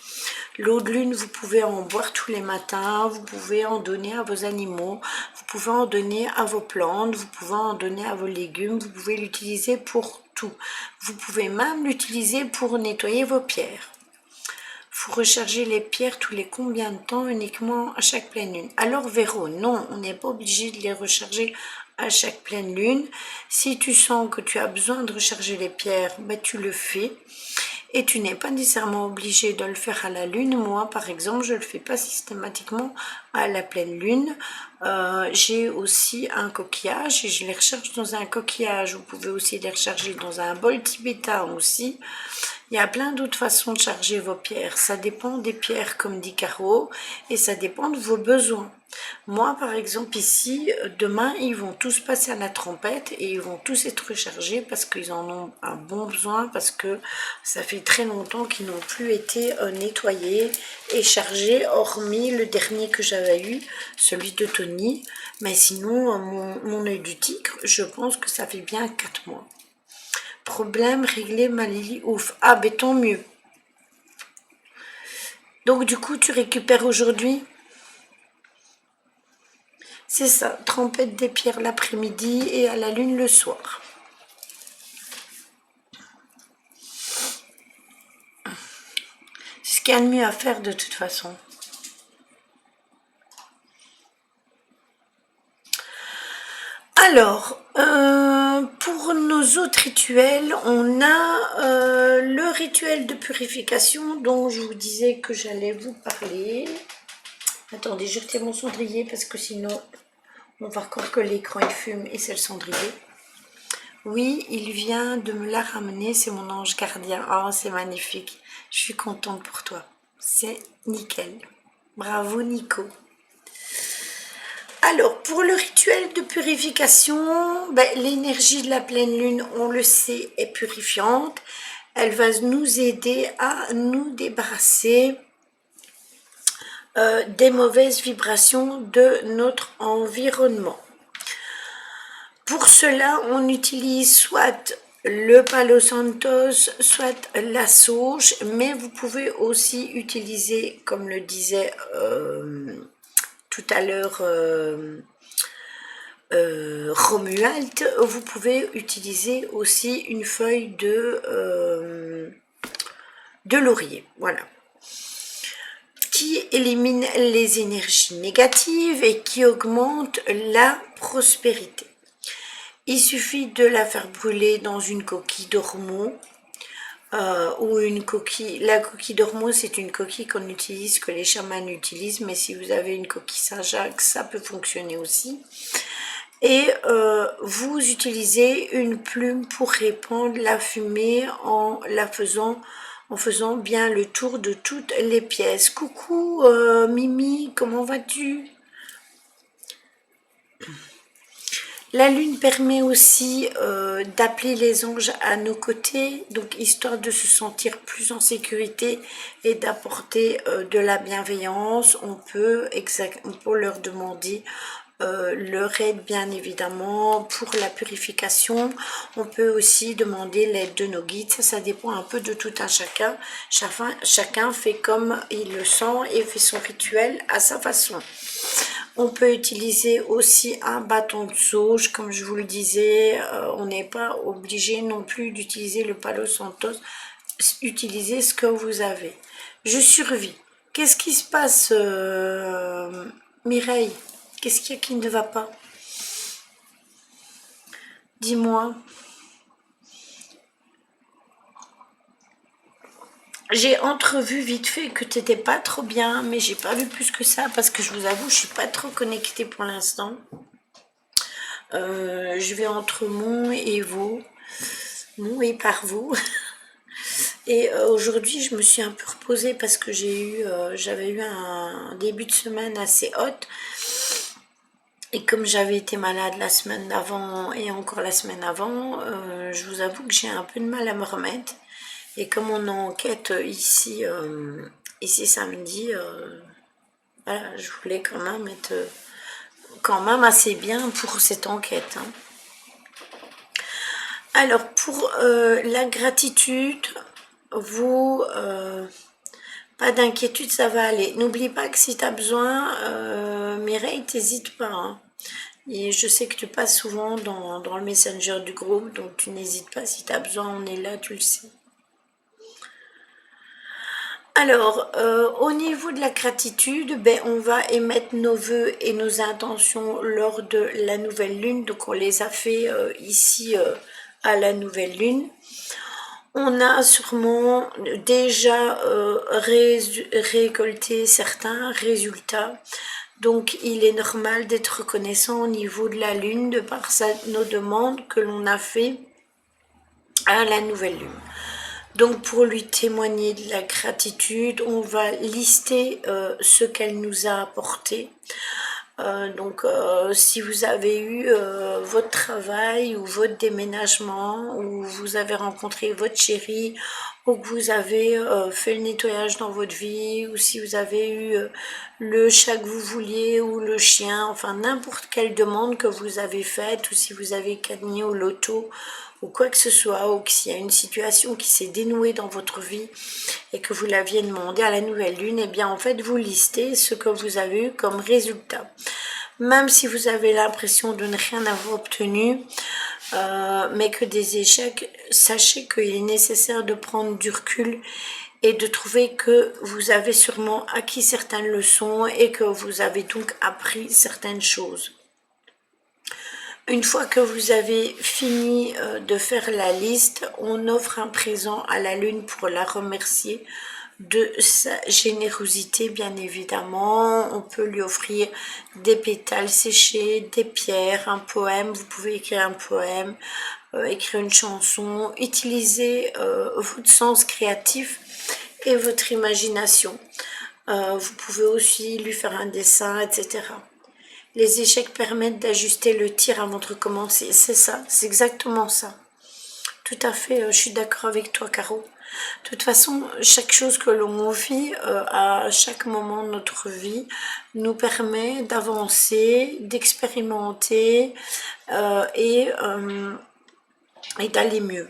L'eau de lune, vous pouvez en boire tous les matins, vous pouvez en donner à vos animaux, vous pouvez en donner à vos plantes, vous pouvez en donner à vos légumes, vous pouvez l'utiliser pour tout. Vous pouvez même l'utiliser pour nettoyer vos pierres. Vous rechargez les pierres tous les combien de temps, uniquement à chaque pleine lune? Alors Véro, non, on n'est pas obligé de les recharger à chaque pleine lune. Si tu sens que tu as besoin de recharger les pierres, ben, tu le fais. Et tu n'es pas nécessairement obligé de le faire à la lune. Moi, par exemple, je ne le fais pas systématiquement à la pleine lune. J'ai aussi un coquillage et je les recharge dans un coquillage. Vous pouvez aussi les recharger dans un bol tibétain aussi. Il y a plein d'autres façons de charger vos pierres. Ça dépend des pierres, comme dit Caro, et ça dépend de vos besoins. Moi, par exemple, ici, demain, ils vont tous passer à la trompette et ils vont tous être rechargés parce qu'ils en ont un bon besoin, parce que ça fait très longtemps qu'ils n'ont plus été nettoyés et chargés, hormis le dernier que j'avais eu, celui de Tony. Mais sinon, mon œil du tigre, je pense que ça fait bien 4 mois. Problème réglé, ma Lily, ouf. Ah, ben tant mieux. Donc, du coup, tu récupères aujourd'hui? C'est ça, trempette des pierres l'après-midi et à la lune le soir. C'est ce qu'il y a de mieux à faire de toute façon. Alors, pour nos autres rituels, on a le rituel de purification dont je vous disais que j'allais vous parler. Attendez, je retire mon cendrier parce que sinon, on va croire que l'écran il fume et c'est le cendrier. Oui, il vient de me la ramener, c'est mon ange gardien. Oh, c'est magnifique. Je suis contente pour toi. C'est nickel. Bravo, Nico. Alors, pour le rituel de purification, ben, l'énergie de la pleine lune, on le sait, est purifiante. Elle va nous aider à nous débarrasser des mauvaises vibrations de notre environnement. Pour cela, on utilise soit le Palo Santos, soit la sauge, mais vous pouvez aussi utiliser, comme le disait tout à l'heure Romuald, vous pouvez utiliser aussi une feuille de laurier, voilà, qui élimine les énergies négatives et qui augmente la prospérité. Il suffit de la faire brûler dans une coquille d'ormeau ou une coquille. La coquille d'ormeau, c'est une coquille qu'on utilise, que les chamans utilisent, mais si vous avez une coquille Saint-Jacques, ça peut fonctionner aussi. et vous utilisez une plume pour répandre la fumée en faisant bien le tour de toutes les pièces. Coucou Mimi, comment vas-tu? La lune permet aussi d'appeler les anges à nos côtés, donc histoire de se sentir plus en sécurité et d'apporter de la bienveillance. On peut leur demander leur aide bien évidemment pour la purification. On peut aussi demander l'aide de nos guides, ça dépend un peu de tout un chacun. Chacun fait comme il le sent et fait son rituel à sa façon. On peut utiliser aussi un bâton de sauge, comme je vous le disais, on n'est pas obligé non plus d'utiliser le Palo Santos, utilisez ce que vous avez. Je survis. Qu'est-ce qui se passe, Mireille? Qu'est-ce qu'il y a qui ne va pas? Dis-moi. J'ai entrevu vite fait que t'étais pas trop bien, mais j'ai pas vu plus que ça parce que je vous avoue, je suis pas trop connectée pour l'instant. Je vais entre Mont et Vaux, Mont et par vous. Et aujourd'hui, je me suis un peu reposée parce que j'avais eu un début de semaine assez hot. Et comme j'avais été malade la semaine d'avant et encore la semaine avant, je vous avoue que j'ai un peu de mal à me remettre. Et comme on est en enquête ici samedi, voilà, je voulais quand même être quand même assez bien pour cette enquête. Hein. Alors pour la gratitude, vous, pas d'inquiétude, ça va aller. N'oublie pas que si tu as besoin, Mireille, t'hésites pas. Hein. Et je sais que tu passes souvent dans le messenger du groupe, donc tu n'hésites pas. Si tu as besoin, on est là, tu le sais. Alors, au niveau de la gratitude, ben, on va émettre nos vœux et nos intentions lors de la nouvelle lune. Donc, on les a fait ici à la nouvelle lune. On a sûrement déjà récolté certains résultats. Donc, il est normal d'être reconnaissant au niveau de la lune de par nos demandes que l'on a fait à la nouvelle lune. Donc pour lui témoigner de la gratitude, on va lister ce qu'elle nous a apporté. Si vous avez eu votre travail ou votre déménagement, ou vous avez rencontré votre chéri, ou que vous avez fait le nettoyage dans votre vie, ou si vous avez eu le chat que vous vouliez, ou le chien, enfin n'importe quelle demande que vous avez faite, ou si vous avez gagné au loto, ou quoi que ce soit, ou s'il y a une situation qui s'est dénouée dans votre vie et que vous l'aviez demandé à la nouvelle lune, et bien en fait vous listez ce que vous avez eu comme résultat. Même si vous avez l'impression de ne rien avoir obtenu, mais que des échecs, sachez qu'il est nécessaire de prendre du recul et de trouver que vous avez sûrement acquis certaines leçons et que vous avez donc appris certaines choses. Une fois que vous avez fini de faire la liste, on offre un présent à la lune pour la remercier de sa générosité, bien évidemment. On peut lui offrir des pétales séchés, des pierres, un poème. Vous pouvez écrire un poème, écrire une chanson, utiliser votre sens créatif et votre imagination. Vous pouvez aussi lui faire un dessin, etc. Les échecs permettent d'ajuster le tir avant de recommencer. C'est ça, c'est exactement ça. Tout à fait, je suis d'accord avec toi, Caro. De toute façon, chaque chose que l'on vit à chaque moment de notre vie nous permet d'avancer, d'expérimenter et d'aller mieux.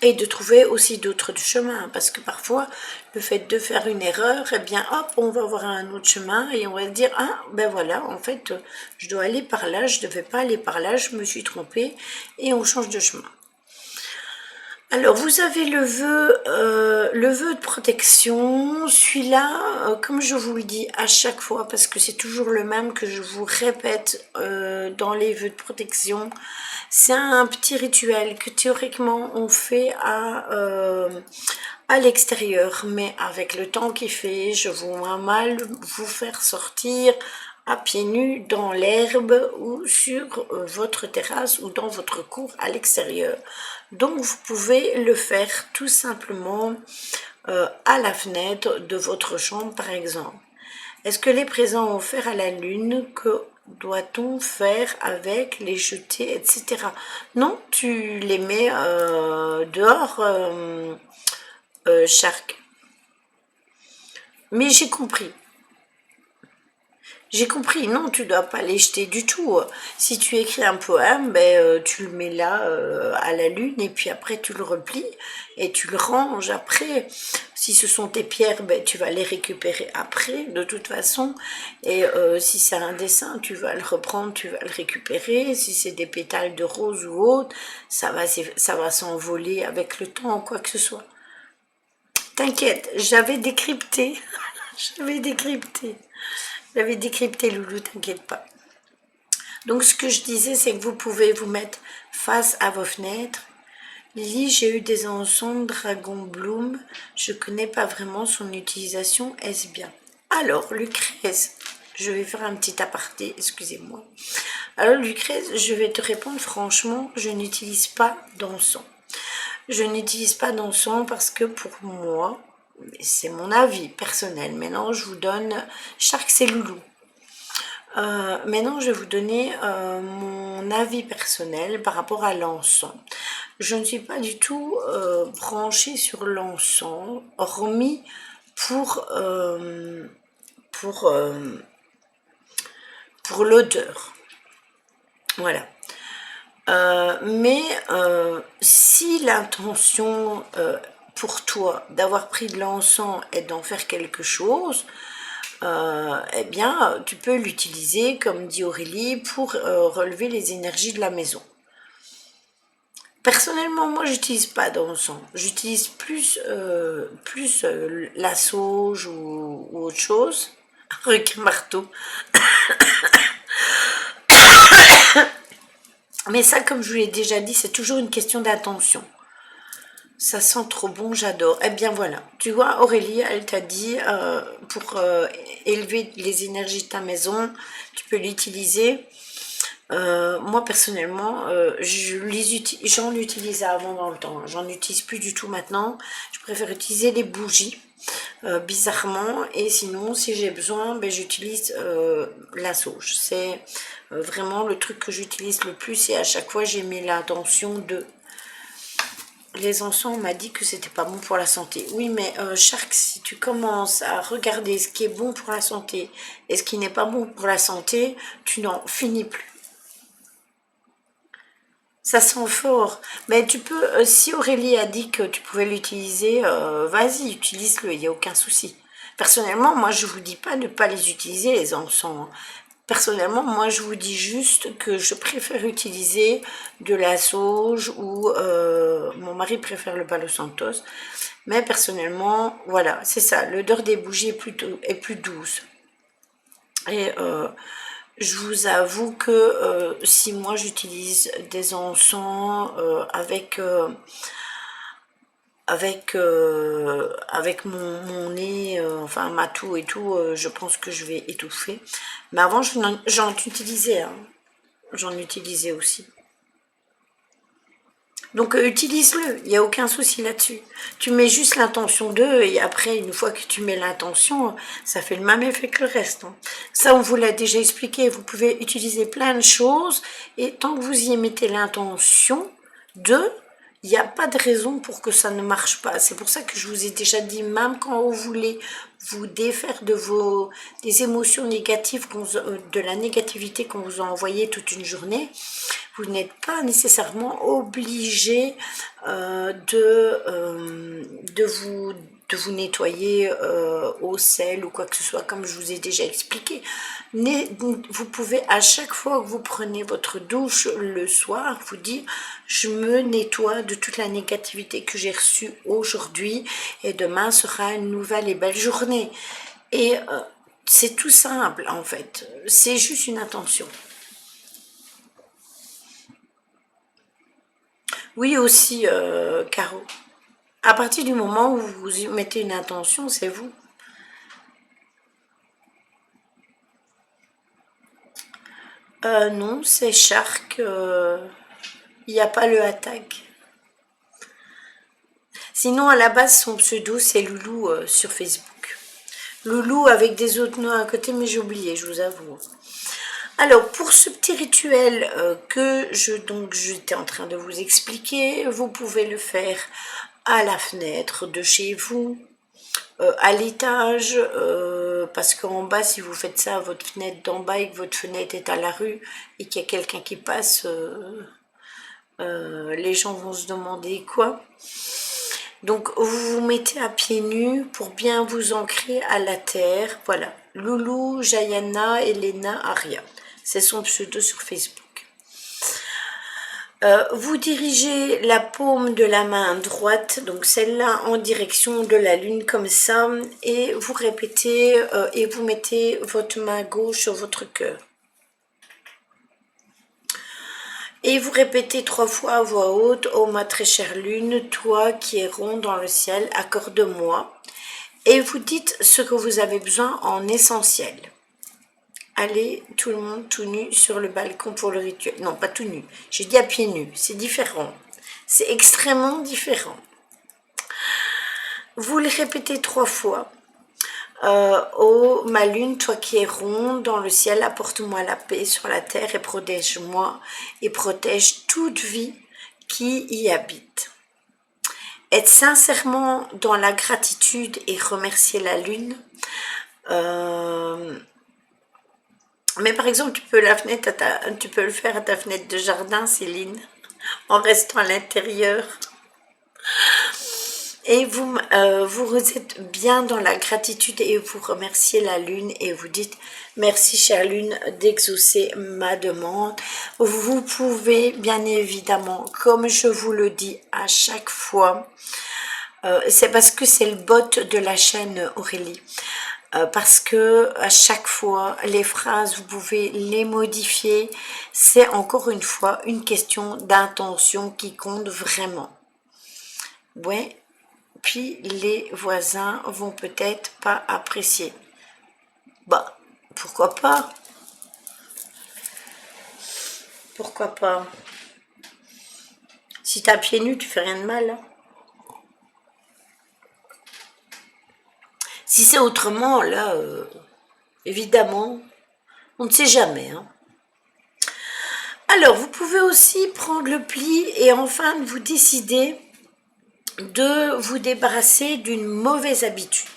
Et de trouver aussi d'autres chemins, parce que parfois, le fait de faire une erreur, eh bien, hop, on va voir un autre chemin et on va dire, ah, ben voilà, en fait, je dois aller par là, je ne devais pas aller par là, je me suis trompée, et on change de chemin. Alors, vous avez le vœu de protection. Celui-là, comme je vous le dis à chaque fois, parce que c'est toujours le même que je vous répète dans les vœux de protection, c'est un petit rituel que théoriquement on fait à l'extérieur. Mais avec le temps qu'il fait, je vous vois mal vous faire sortir à pieds nus dans l'herbe ou sur votre terrasse ou dans votre cour à l'extérieur. Donc vous pouvez le faire tout simplement à la fenêtre de votre chambre par exemple. Est-ce que les présents offerts à la lune, que doit-on faire avec, les jeter, etc. Non, tu les mets dehors, Shark. Mais j'ai compris. J'ai compris, non, tu dois pas les jeter du tout. Si tu écris un poème, tu le mets là à la lune et puis après tu le replies et tu le ranges après. Si ce sont tes pierres, tu vas les récupérer après de toute façon. Et si c'est un dessin, tu vas le reprendre, tu vas le récupérer. Si c'est des pétales de rose ou autre, ça va s'envoler avec le temps ou quoi que ce soit. T'inquiète, j'avais décrypté. J'avais décrypté. J'avais décrypté, Loulou, t'inquiète pas. Donc, ce que je disais, c'est que vous pouvez vous mettre face à vos fenêtres. Lily, j'ai eu des encens Dragon Bloom. Je connais pas vraiment son utilisation. Est-ce bien? Alors, Lucrèce, je vais faire un petit aparté, excusez-moi. Alors, Lucrèce, je vais te répondre franchement, je n'utilise pas d'encens. Je n'utilise pas d'encens parce que pour moi, c'est mon avis personnel. Maintenant, je vous donne... Shark, c'est Loulou. Maintenant, je vais vous donner mon avis personnel par rapport à l'encens. Je ne suis pas du tout branchée sur l'encens, hormis pour, pour, pour l'odeur. Voilà. Mais si l'intention pour toi d'avoir pris de l'encens est d'en faire quelque chose, eh bien, tu peux l'utiliser, comme dit Aurélie, pour relever les énergies de la maison. Personnellement, moi, j'utilise pas d'encens. J'utilise plus, la sauge ou autre chose. Requin marteau. Mais ça, comme je vous l'ai déjà dit, c'est toujours une question d'intention. Ça sent trop bon, j'adore. Eh bien voilà, tu vois, Aurélie, elle t'a dit, pour élever les énergies de ta maison, tu peux l'utiliser. Moi, personnellement, j'en utilisais avant dans le temps. J'en utilise plus du tout maintenant. Je préfère utiliser les bougies, bizarrement. Et sinon, si j'ai besoin, j'utilise la sauge. C'est vraiment le truc que j'utilise le plus. Et à chaque fois, j'ai mis l'intention de... Les encens, on m'a dit que c'était pas bon pour la santé. Oui, mais Shark, si tu commences à regarder ce qui est bon pour la santé et ce qui n'est pas bon pour la santé, tu n'en finis plus. Ça sent fort. Mais tu peux, si Aurélie a dit que tu pouvais l'utiliser, vas-y, utilise-le, il n'y a aucun souci. Personnellement, moi, je vous dis pas de ne pas les utiliser, les encens. Personnellement, moi, je vous dis juste que je préfère utiliser de la sauge ou mon mari préfère le Palo Santos. Mais personnellement, voilà, c'est ça. L'odeur des bougies est plus douce. Et je vous avoue que si moi j'utilise des encens avec mon nez, enfin ma toux et tout, je pense que je vais étouffer. Mais avant, j'en utilisais, hein. J'en utilisais aussi. Donc utilise-le, il n'y a aucun souci là-dessus. Tu mets juste l'intention d'eux et après, une fois que tu mets l'intention, ça fait le même effet que le reste, hein. Ça, on vous l'a déjà expliqué, vous pouvez utiliser plein de choses et tant que vous y mettez l'intention de, il n'y a pas de raison pour que ça ne marche pas. C'est pour ça que je vous ai déjà dit, même quand vous voulez vous défaire des émotions négatives, de la négativité qu'on vous a envoyée toute une journée, vous n'êtes pas nécessairement obligé de vous nettoyer au sel ou quoi que ce soit, comme je vous ai déjà expliqué. Vous pouvez, à chaque fois que vous prenez votre douche le soir, vous dire, je me nettoie de toute la négativité que j'ai reçue aujourd'hui et demain sera une nouvelle et belle journée. Et c'est tout simple, en fait. C'est juste une intention. Oui, aussi, Caro. À partir du moment où vous mettez une intention, c'est vous. Non, c'est Shark. Il n'y a pas le attaque. Sinon, à la base, son pseudo, c'est Loulou sur Facebook. Loulou avec des autres noms à côté, mais j'ai oublié, je vous avoue. Alors, pour ce petit rituel que j'étais en train de vous expliquer, vous pouvez le faire à la fenêtre de chez vous, à l'étage, parce qu'en bas, si vous faites ça à votre fenêtre d'en bas et que votre fenêtre est à la rue et qu'il y a quelqu'un qui passe, les gens vont se demander quoi. Donc, vous vous mettez à pieds nus pour bien vous ancrer à la terre. Voilà, Loulou, Jayana, Elena, Aria. C'est son pseudo sur Facebook. Vous dirigez la paume de la main droite, donc celle-là en direction de la lune comme ça, et vous répétez et vous mettez votre main gauche sur votre cœur. Et vous répétez 3 fois à voix haute: ô ma très chère lune, toi qui es rond dans le ciel, accorde-moi. Et vous dites ce que vous avez besoin en essentiel. Allez, tout le monde tout nu sur le balcon pour le rituel. Non, pas tout nu. J'ai dit à pieds nus. C'est différent. C'est extrêmement différent. Vous le répétez 3 fois. Ô ma lune, toi qui es ronde dans le ciel, apporte-moi la paix sur la terre et protège-moi et protège toute vie qui y habite. Être sincèrement dans la gratitude et remercier la lune. Mais par exemple, tu peux le faire à ta fenêtre de jardin, Céline, en restant à l'intérieur. Et vous êtes bien dans la gratitude et vous remerciez la lune et vous dites: merci chère lune d'exaucer ma demande. Vous pouvez bien évidemment, comme je vous le dis à chaque fois, c'est parce que c'est le bot de la chaîne Aurélie. Parce que à chaque fois, les phrases, vous pouvez les modifier. C'est encore une fois une question d'intention qui compte vraiment. Ouais. Puis les voisins vont peut-être pas apprécier. Bah, pourquoi pas? Pourquoi pas? Si t'as pieds nus, tu fais rien de mal. Hein. Si c'est autrement, là, évidemment, on ne sait jamais. Hein. Alors, vous pouvez aussi prendre le pli et enfin vous décider de vous débarrasser d'une mauvaise habitude.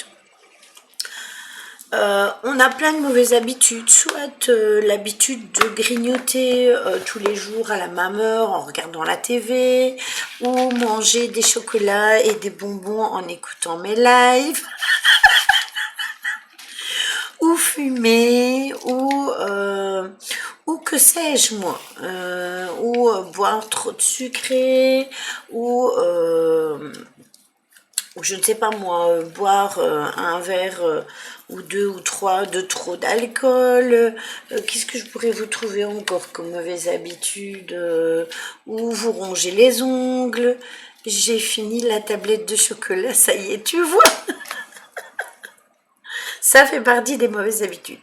On a plein de mauvaises habitudes, soit l'habitude de grignoter tous les jours à la même heure en regardant la TV, ou manger des chocolats et des bonbons en écoutant mes lives, ou fumer, ou que sais-je moi, ou boire trop de sucré, ou je ne sais pas moi, boire un verre ou 2 ou 3 de trop d'alcool. Qu'est-ce que je pourrais vous trouver encore comme mauvaise habitude, ou vous rongez les ongles. J'ai fini la tablette de chocolat, ça y est, tu vois. Ça fait partie des mauvaises habitudes.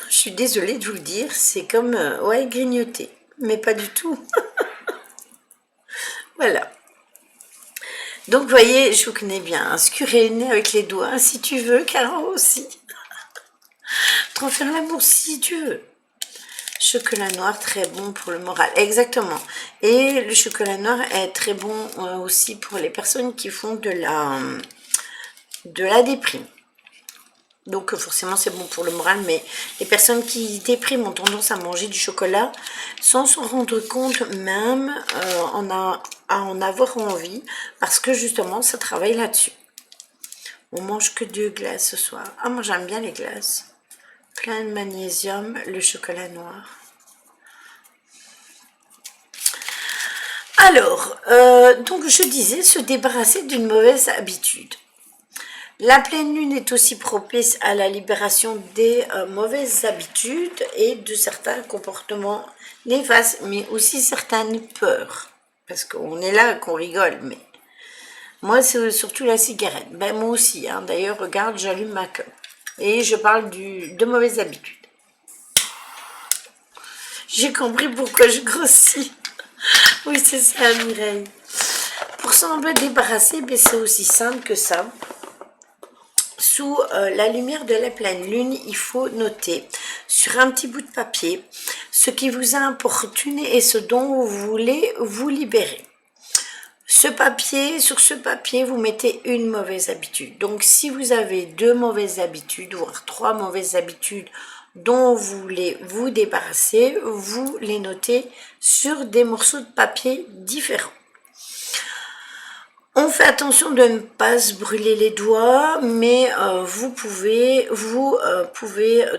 Je suis désolée de vous le dire, c'est comme, ouais, grignoter, mais pas du tout. Voilà. Donc, vous voyez, je vous connais bien. Se curer le nez avec les doigts, si tu veux, Caro aussi. Trop faire l'amour, si tu veux. Chocolat noir, très bon pour le moral. Exactement. Et le chocolat noir est très bon aussi pour les personnes qui font de la déprime. Donc, forcément, c'est bon pour le moral, mais les personnes qui dépriment ont tendance à manger du chocolat sans s'en rendre compte, même à en avoir envie, parce que justement, ça travaille là-dessus. On mange que 2 glaces ce soir. Ah, moi, j'aime bien les glaces. Plein de magnésium, le chocolat noir. Alors, donc je disais, se débarrasser d'une mauvaise habitude. La pleine lune est aussi propice à la libération des mauvaises habitudes et de certains comportements néfastes, mais aussi certaines peurs. Parce qu'on est là, qu'on rigole, mais moi, c'est surtout la cigarette. Ben, moi aussi, hein. D'ailleurs, regarde, j'allume ma queue. Et je parle de mauvaises habitudes. J'ai compris pourquoi je grossis. Oui, c'est ça, Mireille. Pour s'en débarrasser, ben, c'est aussi simple que ça. Sous la lumière de la pleine lune, il faut noter sur un petit bout de papier ce qui vous a importuné et ce dont vous voulez vous libérer. Sur ce papier, vous mettez une mauvaise habitude. Donc, si vous avez 2 mauvaises habitudes, voire 3 mauvaises habitudes dont vous voulez vous débarrasser, vous les notez sur des morceaux de papier différents. On fait attention de ne pas se brûler les doigts, mais vous pouvez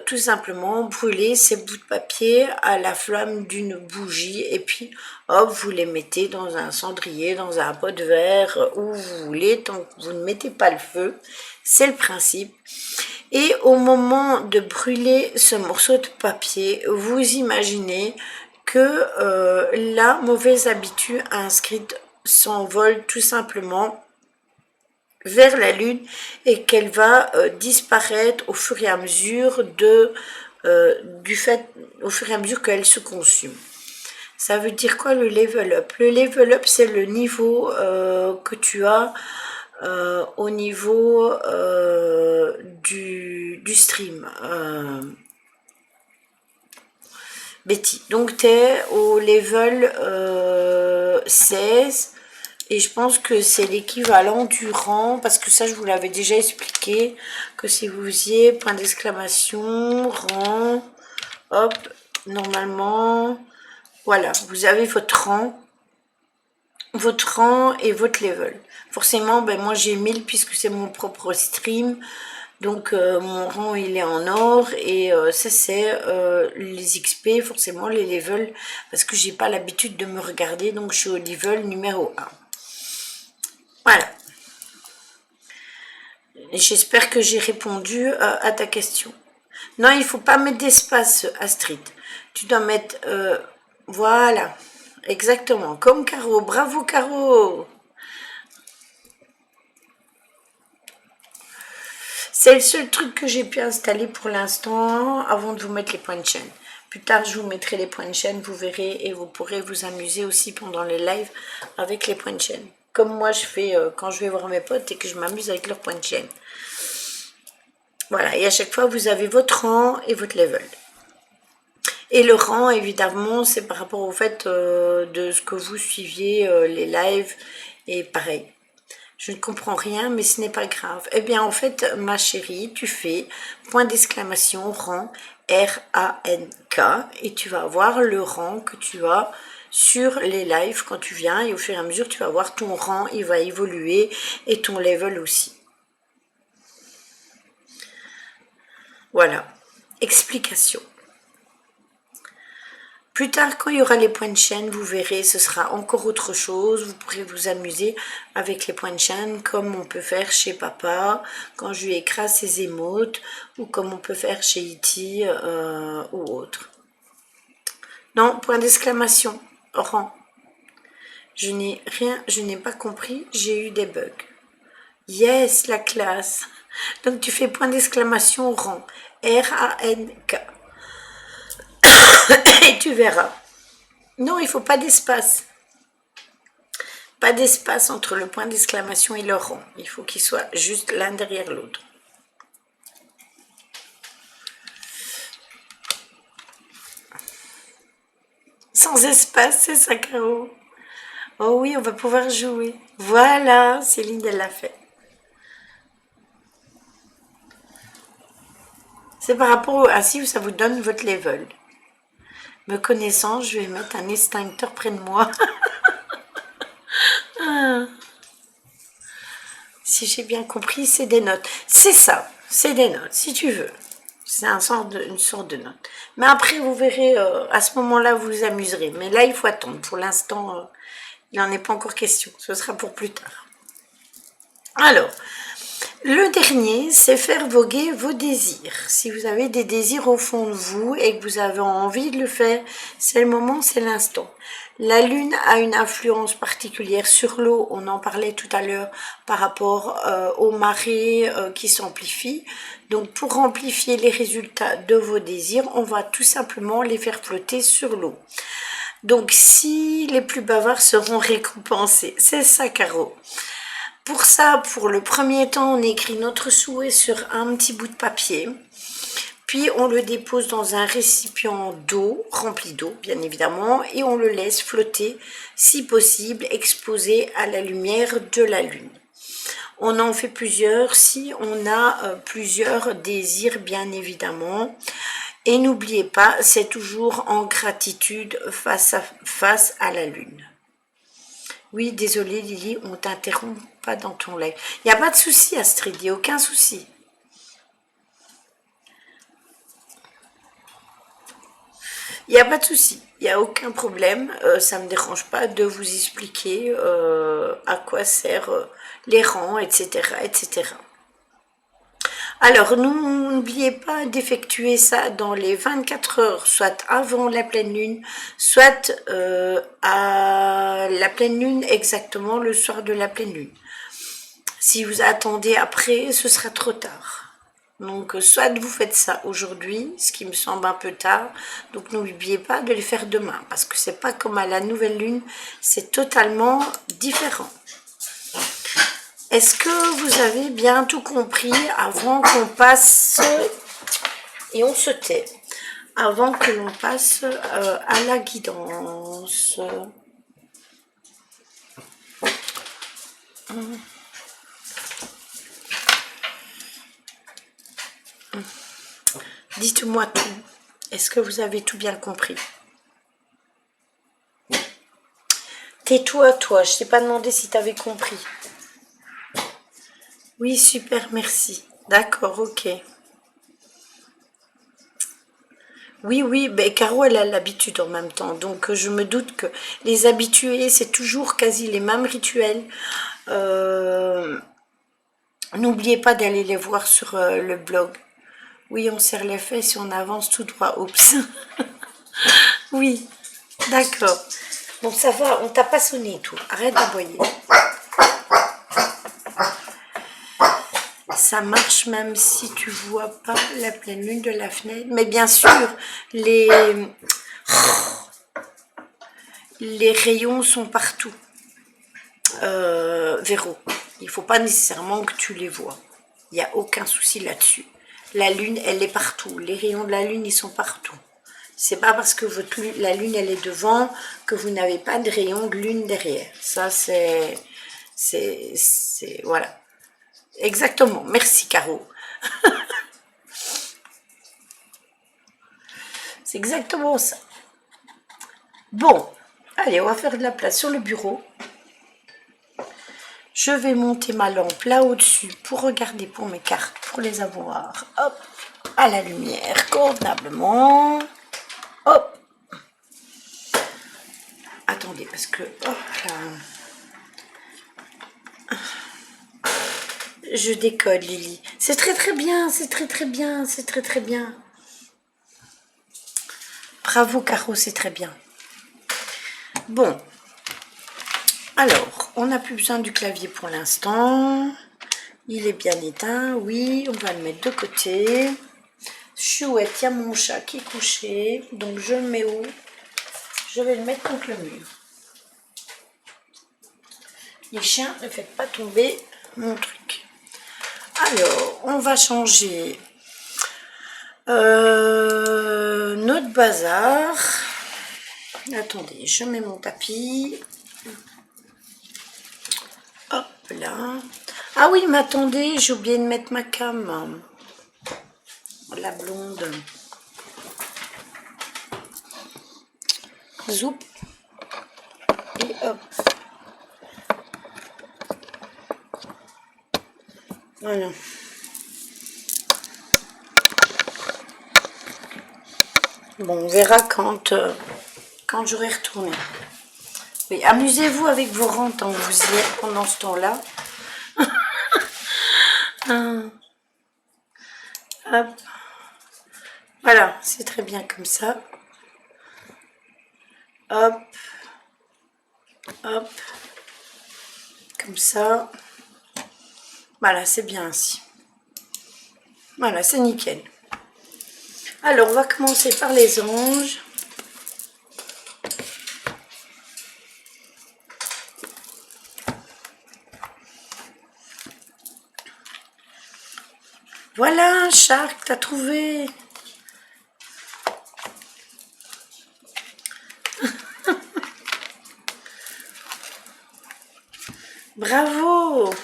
tout simplement brûler ces bouts de papier à la flamme d'une bougie et puis hop, vous les mettez dans un cendrier, dans un pot de verre, où vous voulez, tant que vous ne mettez pas le feu, c'est le principe. Et au moment de brûler ce morceau de papier, vous imaginez que la mauvaise habitude inscrite s'envole tout simplement vers la lune et qu'elle va disparaître au fur et à mesure au fur et à mesure qu'elle se consume. Ça veut dire quoi le level up? Le level up, c'est le niveau que tu as au niveau du stream. Betty, donc tu es au level 16 et je pense que c'est l'équivalent du rang, parce que ça je vous l'avais déjà expliqué, que si vous faisiez point d'exclamation, rang, hop, normalement, voilà, vous avez votre rang et votre level. Forcément, ben moi j'ai 1000 puisque c'est mon propre stream. Donc mon rang il est en or et ça c'est les XP, forcément les levels, parce que j'ai pas l'habitude de me regarder, donc je suis au level numéro 1. Voilà. J'espère que j'ai répondu à ta question. Non, il faut pas mettre d'espace, Astrid. Tu dois mettre... voilà. Exactement. Comme Caro. Bravo, Caro. C'est le seul truc que j'ai pu installer pour l'instant avant de vous mettre les points de chaîne. Plus tard, je vous mettrai les points de chaîne, vous verrez, et vous pourrez vous amuser aussi pendant les lives avec les points de chaîne. Comme moi, je fais quand je vais voir mes potes et que je m'amuse avec leurs points de chaîne. Voilà, et à chaque fois, vous avez votre rang et votre level. Et le rang, évidemment, c'est par rapport au fait de ce que vous suiviez les lives, et pareil. Je ne comprends rien, mais ce n'est pas grave. Eh bien, en fait, ma chérie, tu fais point d'exclamation, rang, R-A-N-K, et tu vas avoir le rang que tu as sur les lives quand tu viens, et au fur et à mesure, tu vas voir ton rang, il va évoluer, et ton level aussi. Voilà. Explication. Plus tard, quand il y aura les points de chaîne, vous verrez, ce sera encore autre chose. Vous pourrez vous amuser avec les points de chaîne, comme on peut faire chez papa, quand je lui écrase ses émotes, ou comme on peut faire chez Iti ou autre. Non, point d'exclamation, rang. Je n'ai pas compris, j'ai eu des bugs. Yes, la classe. Donc tu fais point d'exclamation, rang, R-A-N-K. Et tu verras. Non, il ne faut pas d'espace. Pas d'espace entre le point d'exclamation et le rang. Il faut qu'ils soient juste l'un derrière l'autre. Sans espace, c'est ça, Caro. Oh oui, on va pouvoir jouer. Voilà, Céline, elle l'a fait. C'est par rapport à si ça vous donne votre level. Me connaissant, je vais mettre un extincteur près de moi. Ah. Si j'ai bien compris, c'est des notes. C'est ça, c'est des notes, si tu veux. C'est une sorte de note. Mais après, vous verrez, à ce moment-là, vous vous amuserez. Mais là, il faut attendre. Pour l'instant, il n'en est pas encore question. Ce sera pour plus tard. Alors, Le dernier, c'est faire voguer vos désirs. Si vous avez des désirs au fond de vous et que vous avez envie de le faire, c'est le moment, c'est l'instant. La lune a une influence particulière sur l'eau, on en parlait tout à l'heure par rapport aux marées qui s'amplifient. Donc pour amplifier les résultats de vos désirs, on va tout simplement les faire flotter sur l'eau. Donc si les plus bavards seront récompensés, c'est ça Caro. Pour ça, pour le premier temps, on écrit notre souhait sur un petit bout de papier. Puis on le dépose dans un récipient d'eau, rempli d'eau bien évidemment, et on le laisse flotter, si possible, exposé à la lumière de la lune. On en fait plusieurs si on a plusieurs désirs bien évidemment. Et n'oubliez pas, c'est toujours en gratitude face à la lune. Oui, désolé Lily, on t'interrompt pas dans ton live. Il n'y a pas de souci Astrid, il n'y a aucun souci. Il n'y a pas de souci, il n'y a aucun problème. Ça ne me dérange pas de vous expliquer à quoi servent les rangs, etc., etc. Alors, n'oubliez pas d'effectuer ça dans les 24 heures, soit avant la pleine lune, soit à la pleine lune, exactement le soir de la pleine lune. Si vous attendez après, ce sera trop tard. Donc, soit vous faites ça aujourd'hui, ce qui me semble un peu tard. Donc, n'oubliez pas de les faire demain, parce que c'est pas comme à la nouvelle lune, c'est totalement différent. Est-ce que vous avez bien tout compris avant qu'on passe, et on se tait, avant que l'on passe à la guidance? Dites-moi tout. Est-ce que vous avez tout bien compris? Tais-toi, toi. Je t'ai pas demandé si tu avais compris. Oui, super, merci. D'accord, ok. Oui, oui, ben Caro, elle a l'habitude en même temps. Donc, je me doute que les habitués, c'est toujours quasi les mêmes rituels. N'oubliez pas d'aller les voir sur le blog. Oui, on serre les fesses et on avance tout droit. Oups. Oui, d'accord. Bon, ça va, on t'a pas sonné tout. Arrête d'aboyer. Ça marche même si tu vois pas la pleine lune de la fenêtre. Mais bien sûr, les rayons sont partout. Véro, il faut pas nécessairement que tu les vois. Il n'y a aucun souci là-dessus. La lune, elle est partout. Les rayons de la lune, ils sont partout. C'est pas parce que la lune, elle est devant que vous n'avez pas de rayons de lune derrière. Ça, c'est voilà. Exactement. Merci, Caro. C'est exactement ça. Bon, allez, on va faire de la place sur le bureau. Je vais monter ma lampe là au-dessus pour regarder pour mes cartes, pour les avoir. Hop, à la lumière, convenablement. Hop. Attendez, parce que, hop là. Je décode, Lily. C'est très très bien, c'est très très bien, c'est très très bien. Bravo, Caro, c'est très bien. Bon. Alors, on n'a plus besoin du clavier pour l'instant. Il est bien éteint, oui, on va le mettre de côté. Chouette, il y a mon chat qui est couché, donc je le mets où? Je vais le mettre contre le mur. Les chiens, ne faites pas tomber mon truc. Alors, on va changer notre bazar. Attendez, je mets mon tapis. Hop là. Ah oui, mais attendez, j'ai oublié de mettre ma cam. La blonde. Zoup. Et hop. Voilà. Bon, on verra quand j'aurai retourné. Oui, amusez-vous avec vos rangs tant que vous y êtes pendant ce temps-là. Hop. Voilà, c'est très bien comme ça. Hop. Hop. Comme ça. Voilà, c'est bien ainsi. Voilà, c'est nickel. Alors, on va commencer par les anges. Voilà, Shark, t'as trouvé. Bravo. Vous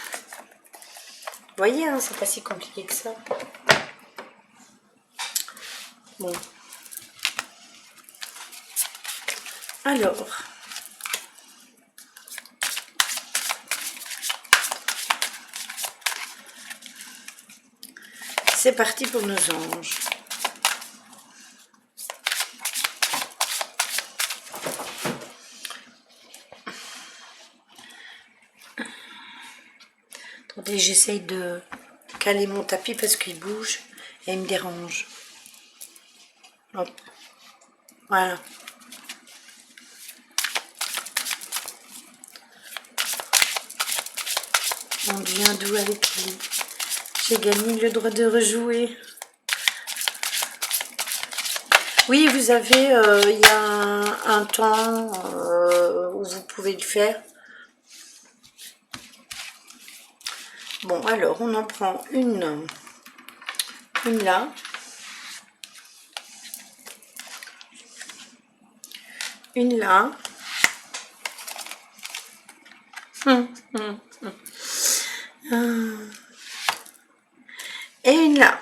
voyez, hein, c'est pas si compliqué que ça. Bon. Alors. C'est parti pour nos anges. Attendez, j'essaye de caler mon tapis parce qu'il bouge et il me dérange. Hop. Voilà. On devient doux avec lui. J'ai gagné le droit de rejouer. Oui, vous avez, il y a un temps où vous pouvez le faire. Bon, alors, on en prend une là. Une là. Et une là.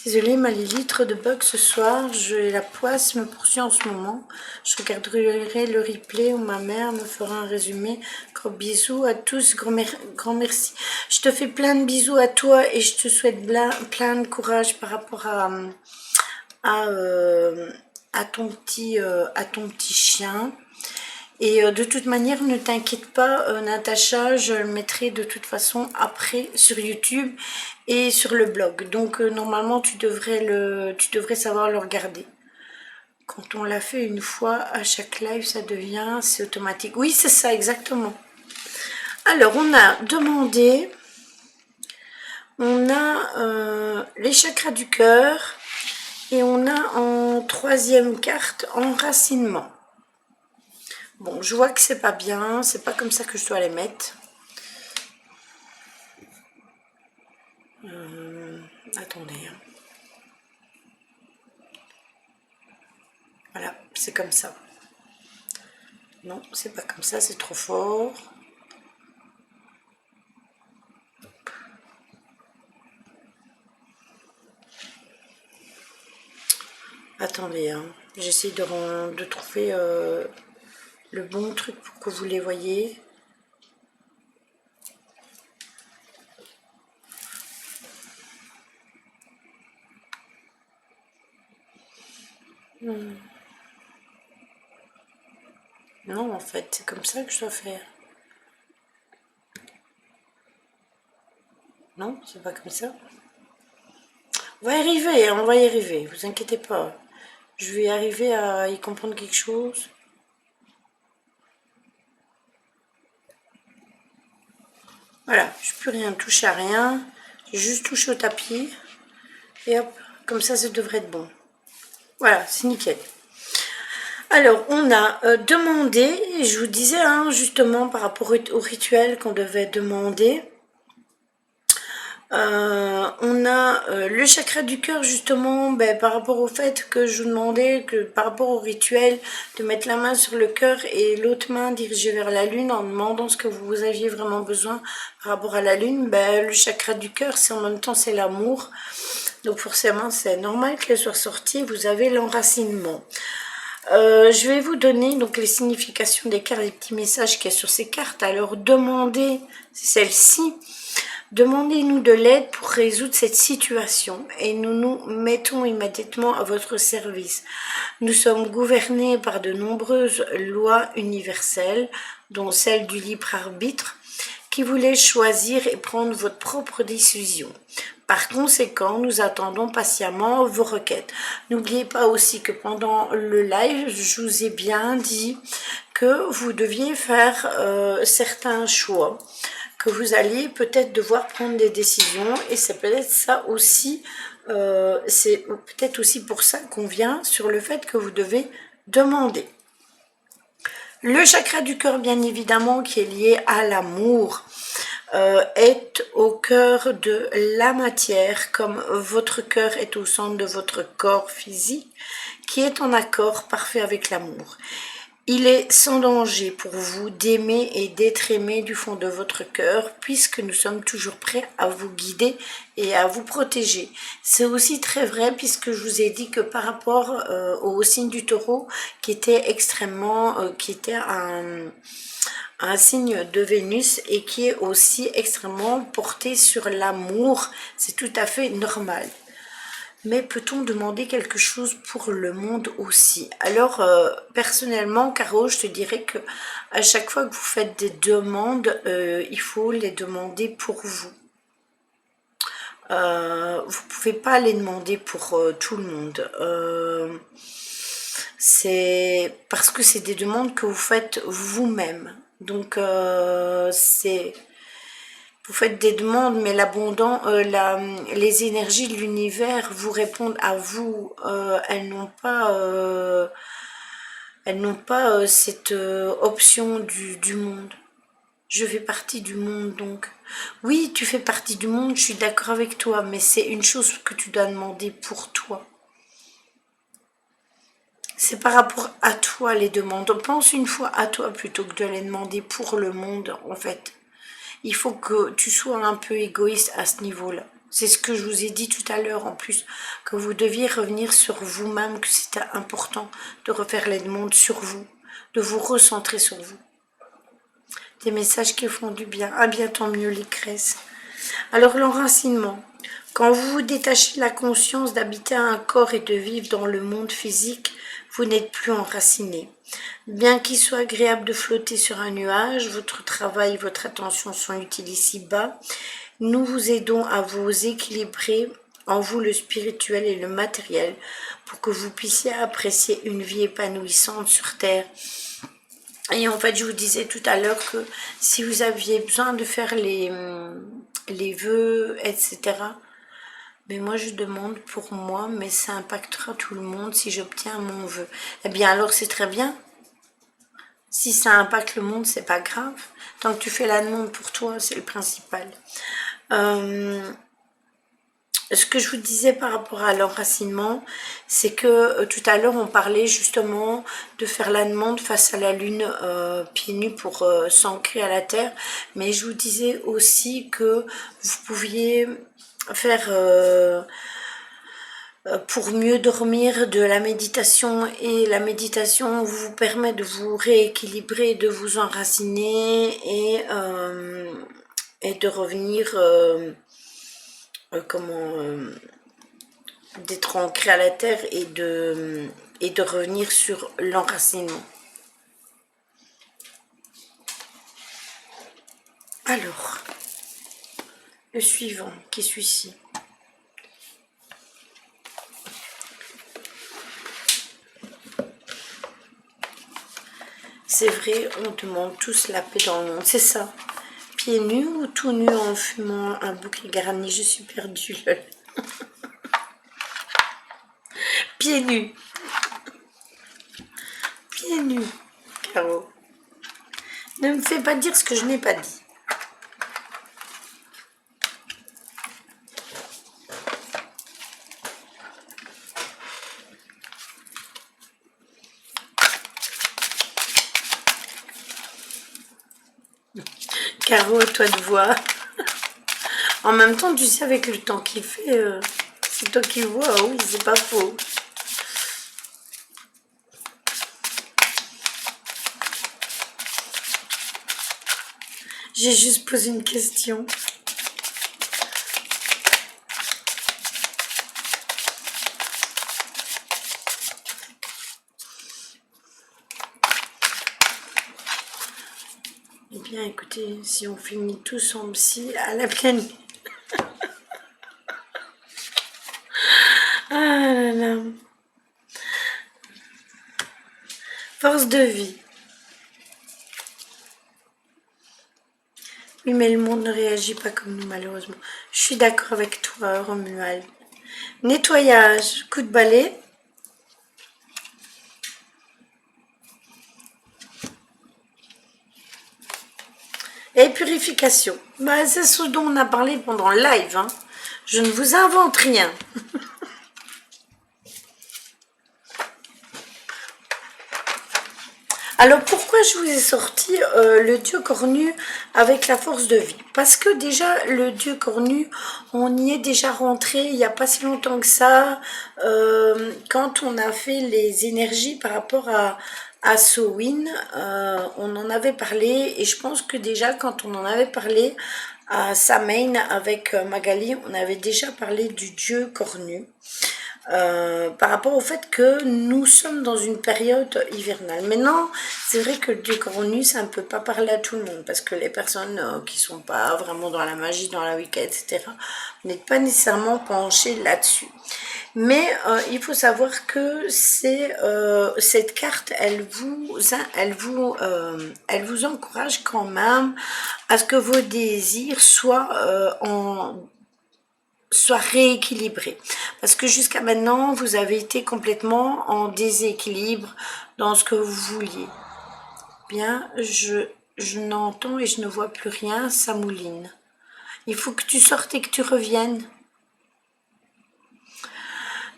Désolée, ma litre de bug ce soir, la poisse me poursuit en ce moment. Je regarderai le replay où ma mère me fera un résumé. Gros bisous à tous, grand merci. Je te fais plein de bisous à toi et je te souhaite plein de courage par rapport à ton petit chien. Et de toute manière, ne t'inquiète pas, Natacha, je le mettrai de toute façon après sur YouTube et sur le blog. Donc normalement, tu devrais savoir le regarder. Quand on l'a fait une fois à chaque live, c'est automatique. Oui, c'est ça, exactement. Alors, on a demandé, on a les chakras du cœur et on a en troisième carte enracinement. Bon, je vois que c'est pas bien, c'est pas comme ça que je dois les mettre. Attendez. Voilà, c'est comme ça. Non, c'est pas comme ça, c'est trop fort. Attendez, hein. J'essaie de trouver le bon truc pour que vous les voyez. Non, en fait, c'est comme ça que je dois faire. Non, c'est pas comme ça. On va y arriver, hein, on va y arriver, vous inquiétez pas. Je vais arriver à y comprendre quelque chose. Voilà, je ne peux rien toucher à rien. J'ai juste touché au tapis. Et hop, comme ça devrait être bon. Voilà, c'est nickel. Alors, on a demandé, je vous disais hein, justement par rapport au rituel qu'on devait demander. On a le chakra du cœur justement par rapport au fait que je vous demandais que par rapport au rituel de mettre la main sur le cœur et l'autre main dirigée vers la lune en demandant ce que vous aviez vraiment besoin par rapport à la lune. Le chakra du cœur, c'est en même temps c'est l'amour, donc forcément c'est normal qu'elle soit sortie. Vous avez l'enracinement. Je vais vous donner donc les significations des cartes, les petits messages qu'il y a sur ces cartes. Alors demandez, c'est celle-ci. Demandez-nous de l'aide pour résoudre cette situation et nous nous mettons immédiatement à votre service. Nous sommes gouvernés par de nombreuses lois universelles, dont celle du libre arbitre, qui voulez choisir et prendre votre propre décision. Par conséquent, nous attendons patiemment vos requêtes. N'oubliez pas aussi que pendant le live, je vous ai bien dit que vous deviez faire certains choix, que vous allez peut-être devoir prendre des décisions, et c'est peut-être ça aussi, c'est peut-être aussi pour ça qu'on vient sur le fait que vous devez demander. Le chakra du cœur, bien évidemment, qui est lié à l'amour, est au cœur de la matière, comme votre cœur est au centre de votre corps physique, qui est en accord parfait avec l'amour. Il est sans danger pour vous d'aimer et d'être aimé du fond de votre cœur, puisque nous sommes toujours prêts à vous guider et à vous protéger. C'est aussi très vrai, puisque je vous ai dit que par rapport au signe du taureau, qui était extrêmement, qui était un signe de Vénus et qui est aussi extrêmement porté sur l'amour, c'est tout à fait normal. Mais peut-on demander quelque chose pour le monde aussi? Alors, personnellement, Caro, je te dirais que à chaque fois que vous faites des demandes, il faut les demander pour vous. Vous pouvez pas les demander pour tout le monde. C'est parce que c'est des demandes que vous faites vous-même. Donc, vous faites des demandes, mais l'abondant, les énergies de l'univers vous répondent à vous. Elles n'ont pas cette option du monde. Je fais partie du monde, donc. Oui, tu fais partie du monde, je suis d'accord avec toi, mais c'est une chose que tu dois demander pour toi. C'est par rapport à toi les demandes. Pense une fois à toi plutôt que de les demander pour le monde, en fait. Il faut que tu sois un peu égoïste à ce niveau-là. C'est ce que je vous ai dit tout à l'heure en plus, que vous deviez revenir sur vous-même, que c'était important de refaire les demandes sur vous, de vous recentrer sur vous. Des messages qui font du bien. Ah bien, tant mieux les cresses. Alors l'enracinement. Quand vous vous détachez de la conscience d'habiter un corps et de vivre dans le monde physique, vous n'êtes plus enraciné. Bien qu'il soit agréable de flotter sur un nuage, votre travail et votre attention sont utiles ici-bas. Nous vous aidons à vous équilibrer en vous le spirituel et le matériel pour que vous puissiez apprécier une vie épanouissante sur Terre. Et en fait, je vous disais tout à l'heure que si vous aviez besoin de faire les vœux, etc., mais moi je demande pour moi, mais ça impactera tout le monde si j'obtiens mon vœu. Eh bien alors c'est très bien. Si ça impacte le monde, c'est pas grave. Tant que tu fais la demande pour toi, c'est le principal. Ce que je vous disais par rapport à l'enracinement, c'est que tout à l'heure on parlait justement de faire la demande face à la lune pieds nus pour s'ancrer à la terre, mais je vous disais aussi que vous pouviez faire pour mieux dormir de la méditation, et la méditation vous permet de vous rééquilibrer, de vous enraciner et de revenir d'être ancré à la terre et de revenir sur l'enracinement. Alors, le suivant, qui est celui-ci. C'est vrai, on demande tous la paix dans le monde, c'est ça. Pieds nus ou tout nu en fumant un bouquet garni, je suis perdue. Pieds nus. Pieds nus, Caro. Ne me fais pas dire ce que je n'ai pas dit. Caro, à toi de voir. En même temps, tu sais, avec le temps qu'il fait, c'est toi qui vois, oui, c'est pas faux. J'ai juste posé une question. bien, écoutez, si on finit tous en psy à la pleine. Ah là là. Force de vie. Oui, mais le monde ne réagit pas comme nous, malheureusement. Je suis d'accord avec toi, Romuald. Nettoyage, coup de balai. Et purification. Bah, c'est ce dont on a parlé pendant le live. Hein. Je ne vous invente rien. Alors pourquoi je vous ai sorti le dieu cornu avec la force de vie? Parce que déjà le dieu cornu, on y est déjà rentré il n'y a pas si longtemps que ça, quand on a fait les énergies par rapport à Samhain, on en avait parlé et je pense que déjà quand on en avait parlé à Samhain avec Magali, on avait déjà parlé du dieu cornu. Par rapport au fait que nous sommes dans une période hivernale. Maintenant, c'est vrai que le dieu cornu, ça ne peut pas parler à tout le monde, parce que les personnes qui sont pas vraiment dans la magie, dans la Wicca, etc., n'êtes pas nécessairement penchées là-dessus. Mais il faut savoir que c'est cette carte, elle vous encourage quand même à ce que vos désirs soient rééquilibrés. Parce que jusqu'à maintenant, vous avez été complètement en déséquilibre dans ce que vous vouliez. Bien, je n'entends et je ne vois plus rien, ça mouline. Il faut que tu sortes et que tu reviennes.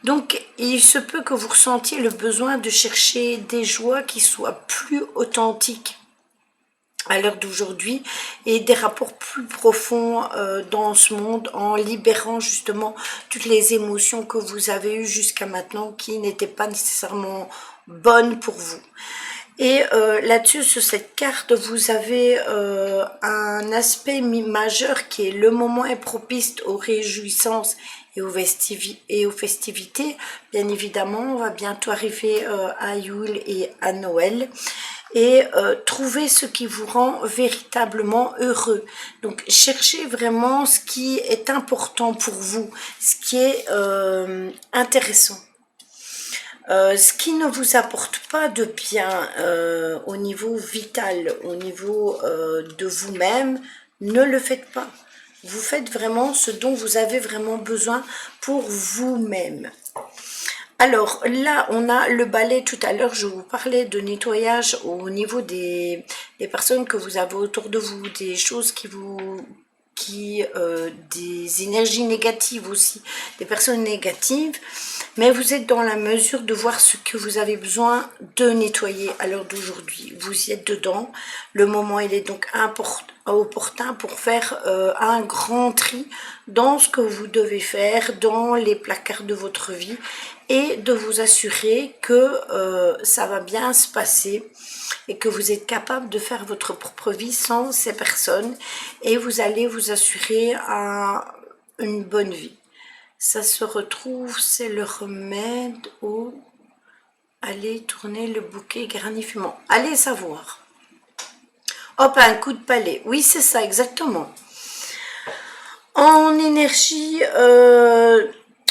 Donc, il se peut que vous ressentiez le besoin de chercher des joies qui soient plus authentiques à l'heure d'aujourd'hui et des rapports plus profonds dans ce monde en libérant justement toutes les émotions que vous avez eues jusqu'à maintenant qui n'étaient pas nécessairement bonnes pour vous. Et là-dessus, sur cette carte, vous avez un aspect majeur qui est le moment est propice aux réjouissances et aux festivités. Bien évidemment, on va bientôt arriver à Yule et à Noël. Et trouver ce qui vous rend véritablement heureux. Donc, cherchez vraiment ce qui est important pour vous, ce qui est intéressant. Ce qui ne vous apporte pas de bien au niveau vital, au niveau de vous-même, ne le faites pas. Vous faites vraiment ce dont vous avez vraiment besoin pour vous-même. Alors là, on a le balai tout à l'heure, je vous parlais de nettoyage au niveau des personnes que vous avez autour de vous, des choses des énergies négatives aussi, des personnes négatives, mais vous êtes dans la mesure de voir ce que vous avez besoin de nettoyer à l'heure d'aujourd'hui. Vous y êtes dedans, le moment il est donc opportun pour faire un grand tri dans ce que vous devez faire, dans les placards de votre vie et de vous assurer que ça va bien se passer et que vous êtes capable de faire votre propre vie sans ces personnes et vous allez vous assurer une bonne vie. Ça se retrouve, c'est le remède au allez tourner le bouquet garnifumant. Allez savoir. Hop, un coup de palais. Oui, c'est ça, exactement. En énergie,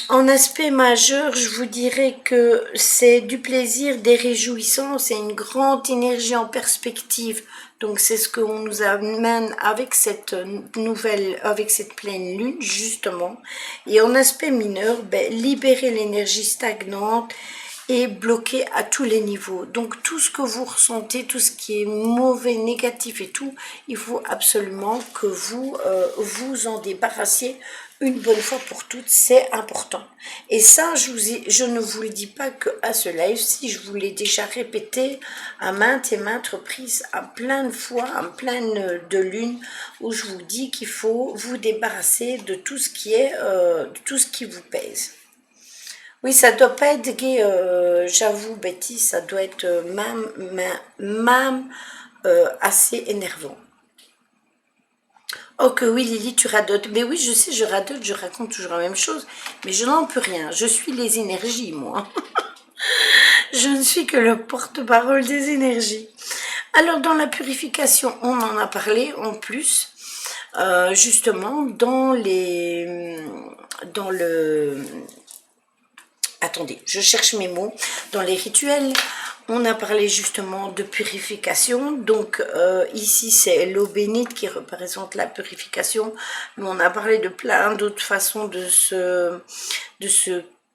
en aspect majeur, je vous dirais que c'est du plaisir, des réjouissances et une grande énergie en perspective. Donc c'est ce qu'on nous amène avec cette avec cette pleine lune justement. Et en aspect mineur, libérer l'énergie stagnante et bloqué à tous les niveaux. Donc tout ce que vous ressentez, tout ce qui est mauvais, négatif et tout, il faut absolument que vous vous en débarrassiez une bonne fois pour toutes, c'est important. Et ça, je ne vous le dis pas que à ce live, si je vous l'ai déjà répété à maintes et maintes reprises, à plein de fois, à plein de lunes, où je vous dis qu'il faut vous débarrasser de tout ce qui est, de tout ce qui vous pèse. Oui, ça doit pas être gay, j'avoue, Betty, ça doit être même assez énervant. Oh que oui, Lily, tu radotes. Mais oui, je sais, je radote, je raconte toujours la même chose, mais je n'en peux rien. Je suis les énergies, moi. Je ne suis que le porte-parole des énergies. Alors dans la purification, on en a parlé en plus, justement dans le, attendez, je cherche mes mots, dans les rituels, on a parlé justement de purification. Donc ici c'est l'eau bénite qui représente la purification, mais on a parlé de plein d'autres façons de se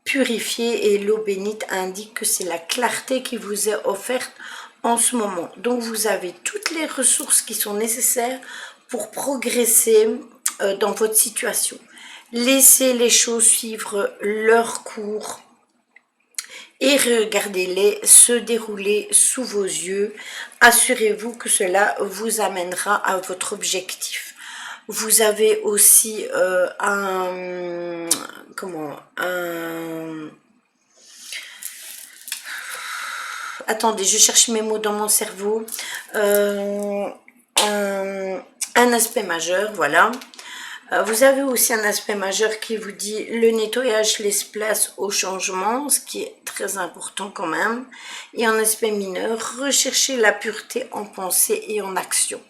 purifier, et l'eau bénite indique que c'est la clarté qui vous est offerte en ce moment. Donc vous avez toutes les ressources qui sont nécessaires pour progresser dans votre situation. Laissez les choses suivre leur cours et regardez-les se dérouler sous vos yeux. Assurez-vous que cela vous amènera à votre objectif. Vous avez aussi attendez, je cherche mes mots dans mon cerveau. Un aspect majeur, voilà. Vous avez aussi un aspect majeur qui vous dit le nettoyage laisse place au changement, ce qui est très important quand même. Et en aspect mineur, rechercher la pureté en pensée et en action.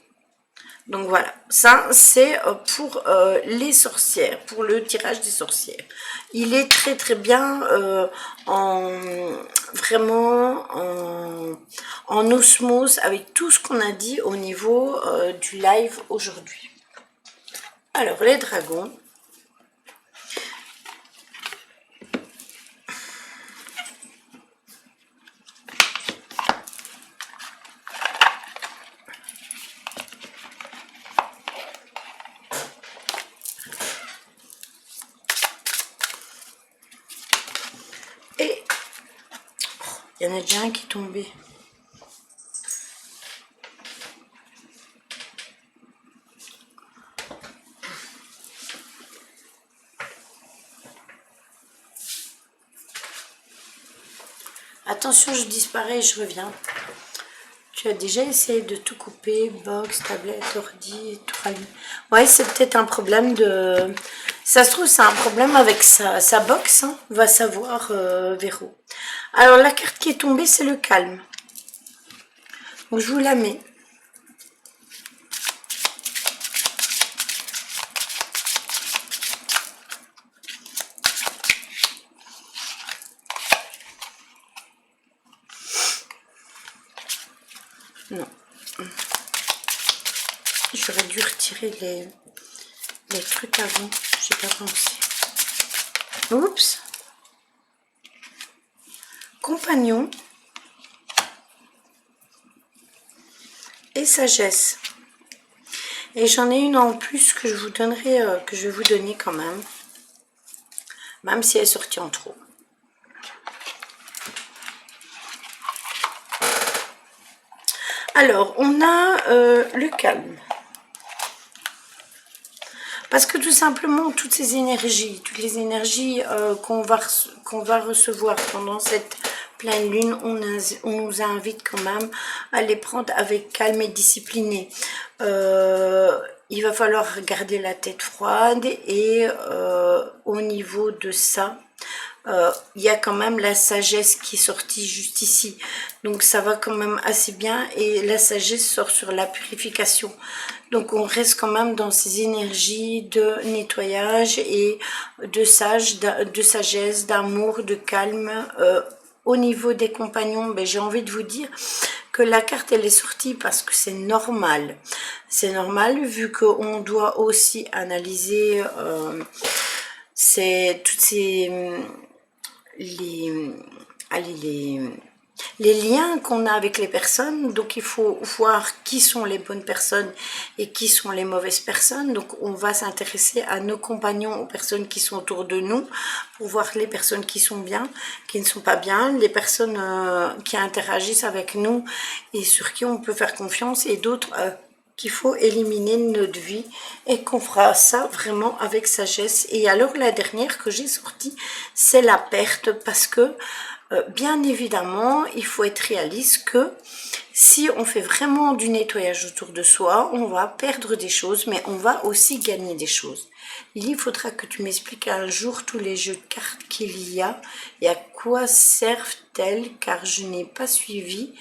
Donc voilà, ça c'est pour les sorcières, pour le tirage des sorcières. Il est très très bien vraiment en osmose avec tout ce qu'on a dit au niveau du live aujourd'hui. Alors les dragons. Et il y en a déjà un qui est tombé. Attention, je disparais, je reviens. Tu as déjà essayé de tout couper, box, tablette, ordi, tout rallumer. Ouais, c'est peut-être un problème de... Ça se trouve, c'est un problème avec sa box, hein. Va savoir, Véro. Alors, la carte qui est tombée, c'est le calme. Donc, je vous la mets. Non. J'aurais dû retirer les trucs avant. J'ai pas pensé. Oups. Compagnon. Et sagesse. Et j'en ai une en plus que je vous donnerai, que je vais vous donner quand même. Même si elle est sortie en trop. Alors, on a le calme. Parce que tout simplement, toutes les énergies qu'on va recevoir pendant cette pleine lune, on nous invite quand même à les prendre avec calme et discipliné. Il va falloir garder la tête froide et au niveau de ça, il y a quand même la sagesse qui est sortie juste ici, donc ça va quand même assez bien, et la sagesse sort sur la purification, donc on reste quand même dans ces énergies de nettoyage et de sagesse, d'amour, de calme. Au niveau des compagnons, ben, j'ai envie de vous dire que la carte elle est sortie parce que c'est normal vu qu'on doit aussi analyser toutes ces les liens qu'on a avec les personnes. Donc il faut voir qui sont les bonnes personnes et qui sont les mauvaises personnes. Donc on va s'intéresser à nos compagnons, aux personnes qui sont autour de nous, pour voir les personnes qui sont bien, qui ne sont pas bien, les personnes qui interagissent avec nous et sur qui on peut faire confiance, et d'autres qu'il faut éliminer de notre vie, et qu'on fera ça vraiment avec sagesse. Et alors la dernière que j'ai sortie, c'est la perte, parce que bien évidemment, il faut être réaliste que si on fait vraiment du nettoyage autour de soi, on va perdre des choses, mais on va aussi gagner des choses. Il faudra que tu m'expliques un jour tous les jeux de cartes qu'il y a et à quoi servent-elles, car je n'ai pas suivi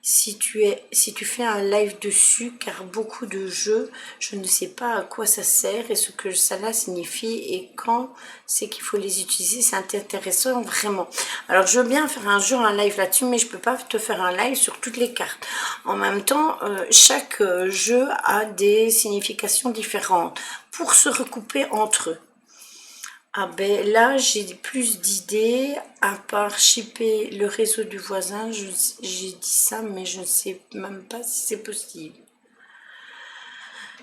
si tu fais un live dessus, car beaucoup de jeux, je ne sais pas à quoi ça sert et ce que cela signifie et quand c'est qu'il faut les utiliser. C'est intéressant vraiment. Alors je veux bien faire un jour un live là-dessus, mais je peux pas te faire un live sur toutes les cartes. En même temps, chaque jeu a des significations différentes pour se recouper entre eux. Ah ben là, j'ai plus d'idées, à part shipper le réseau du voisin, j'ai dit ça, mais je ne sais même pas si c'est possible.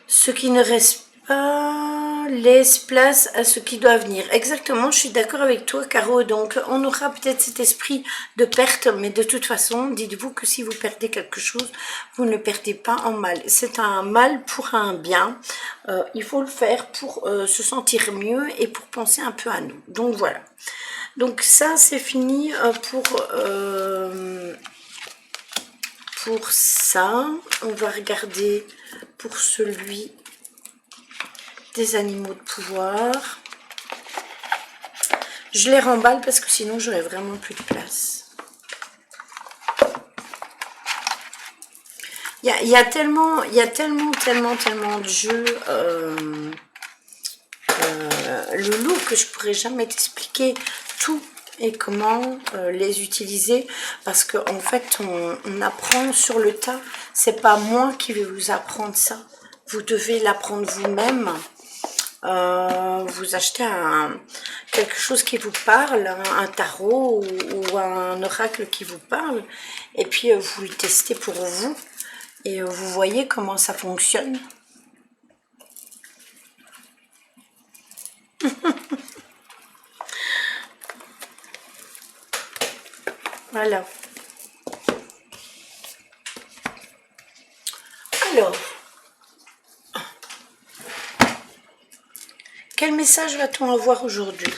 Ce qui ne reste pas laisse place à ce qui doit venir. Exactement, je suis d'accord avec toi, Caro. Donc, on aura peut-être cet esprit de perte, mais de toute façon, dites-vous que si vous perdez quelque chose, vous ne le perdez pas en mal. C'est un mal pour un bien. Il faut le faire pour se sentir mieux et pour penser un peu à nous. Donc, voilà. Donc, ça, c'est fini pour ça. On va regarder pour celui des animaux de pouvoir. Je les remballe parce que sinon j'aurais vraiment plus de place. Il y a tellement de jeux Loulou que je pourrais jamais t'expliquer tout et comment les utiliser, parce que en fait on apprend sur le tas. C'est pas moi qui vais vous apprendre ça, vous devez l'apprendre vous-même. Vous achetez quelque chose qui vous parle, un tarot ou un oracle qui vous parle, et puis vous le testez pour vous et vous voyez comment ça fonctionne. Voilà. Alors, quel message va-t-on avoir aujourd'hui?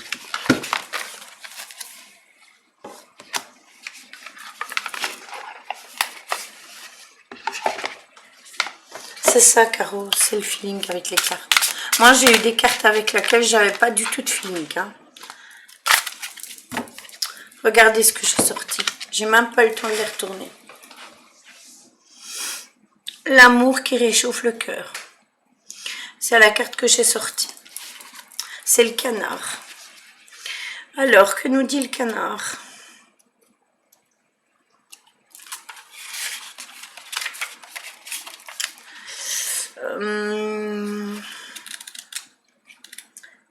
C'est ça, Caro, c'est le feeling avec les cartes. Moi, j'ai eu des cartes avec lesquelles j'avais pas du tout de feeling. Hein. Regardez ce que j'ai sorti. J'ai même pas eu le temps de les retourner. L'amour qui réchauffe le cœur. C'est la carte que j'ai sortie. C'est le canard. Alors, que nous dit le canard?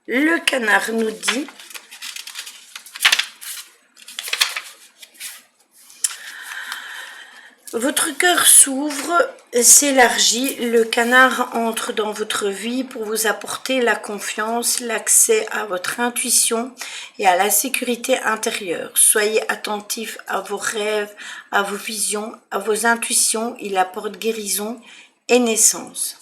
Le canard nous dit votre cœur s'ouvre, s'élargit, le canard entre dans votre vie pour vous apporter la confiance, l'accès à votre intuition et à la sécurité intérieure. Soyez attentifs à vos rêves, à vos visions, à vos intuitions, il apporte guérison et naissance.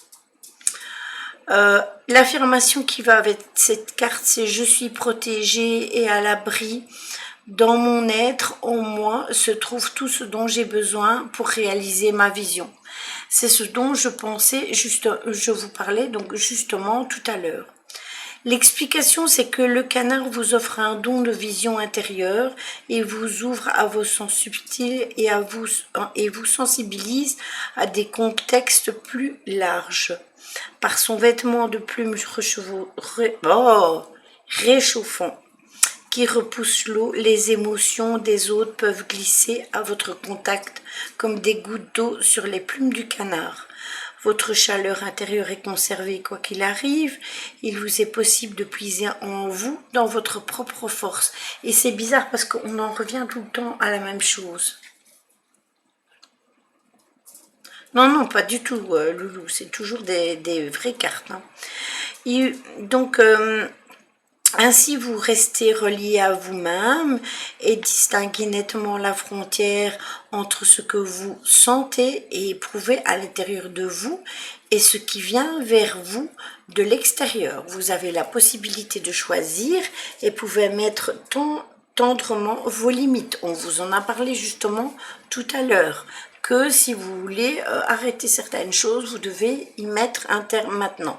L'affirmation qui va avec cette carte, c'est « Je suis protégée et à l'abri ». Dans mon être, en moi, se trouve tout ce dont j'ai besoin pour réaliser ma vision. C'est ce dont je pensais, je vous parlais donc justement tout à l'heure. L'explication, c'est que le canard vous offre un don de vision intérieure et vous ouvre à vos sens subtils et vous sensibilise à des contextes plus larges. Par son vêtement de plumes réchauffant, qui repousse l'eau, les émotions des autres peuvent glisser à votre contact comme des gouttes d'eau sur les plumes du canard. Votre chaleur intérieure est conservée quoi qu'il arrive. Il vous est possible de puiser en vous dans votre propre force. Et c'est bizarre parce qu'on en revient tout le temps à la même chose. Non, non, pas du tout, Loulou. C'est toujours des vraies cartes. Hein. Et donc... ainsi, vous restez relié à vous-même et distinguez nettement la frontière entre ce que vous sentez et éprouvez à l'intérieur de vous et ce qui vient vers vous de l'extérieur. Vous avez la possibilité de choisir et pouvez mettre tendrement vos limites. On vous en a parlé justement tout à l'heure. Que si vous voulez arrêter certaines choses, vous devez y mettre un terme maintenant.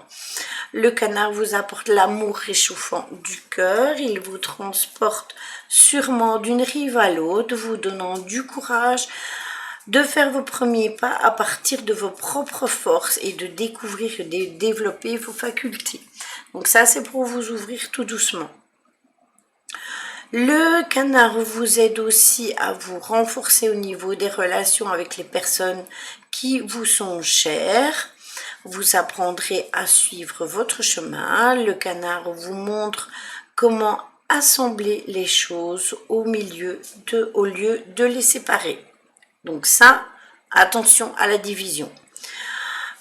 Le canard vous apporte l'amour réchauffant du cœur, il vous transporte sûrement d'une rive à l'autre, vous donnant du courage de faire vos premiers pas à partir de vos propres forces et de découvrir et de développer vos facultés. Donc ça, c'est pour vous ouvrir tout doucement. Le canard vous aide aussi à vous renforcer au niveau des relations avec les personnes qui vous sont chères. Vous apprendrez à suivre votre chemin. Le canard vous montre comment assembler les choses au lieu de les séparer. Donc ça, attention à la division.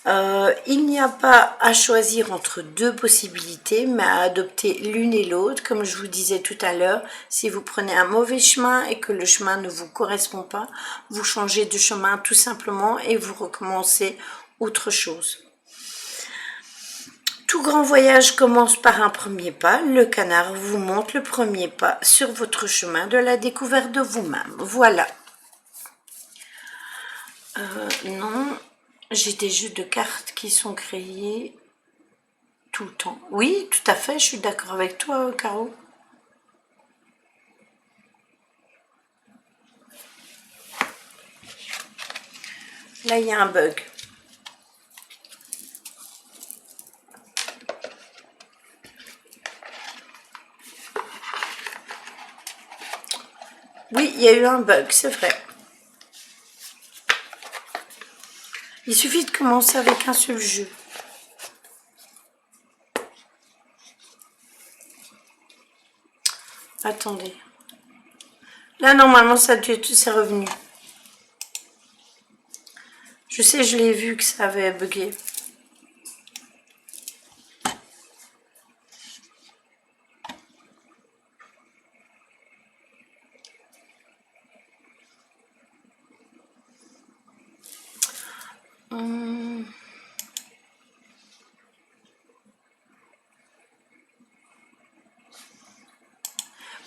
Il n'y a pas à choisir entre deux possibilités, mais à adopter l'une et l'autre. Comme je vous disais tout à l'heure, si vous prenez un mauvais chemin et que le chemin ne vous correspond pas, vous changez de chemin tout simplement et vous recommencez autre chose. Tout grand voyage commence par un premier pas. Le canard vous montre le premier pas sur votre chemin de la découverte de vous-même. Voilà. Non, j'ai des jeux de cartes qui sont créés tout le temps. Oui, tout à fait, je suis d'accord avec toi, Caro. Là, il y a un bug. Oui, il y a eu un bug, c'est vrai. Il suffit de commencer avec un seul jeu. Attendez. Là, normalement, ça c'est revenu. Je sais, je l'ai vu que ça avait bugué.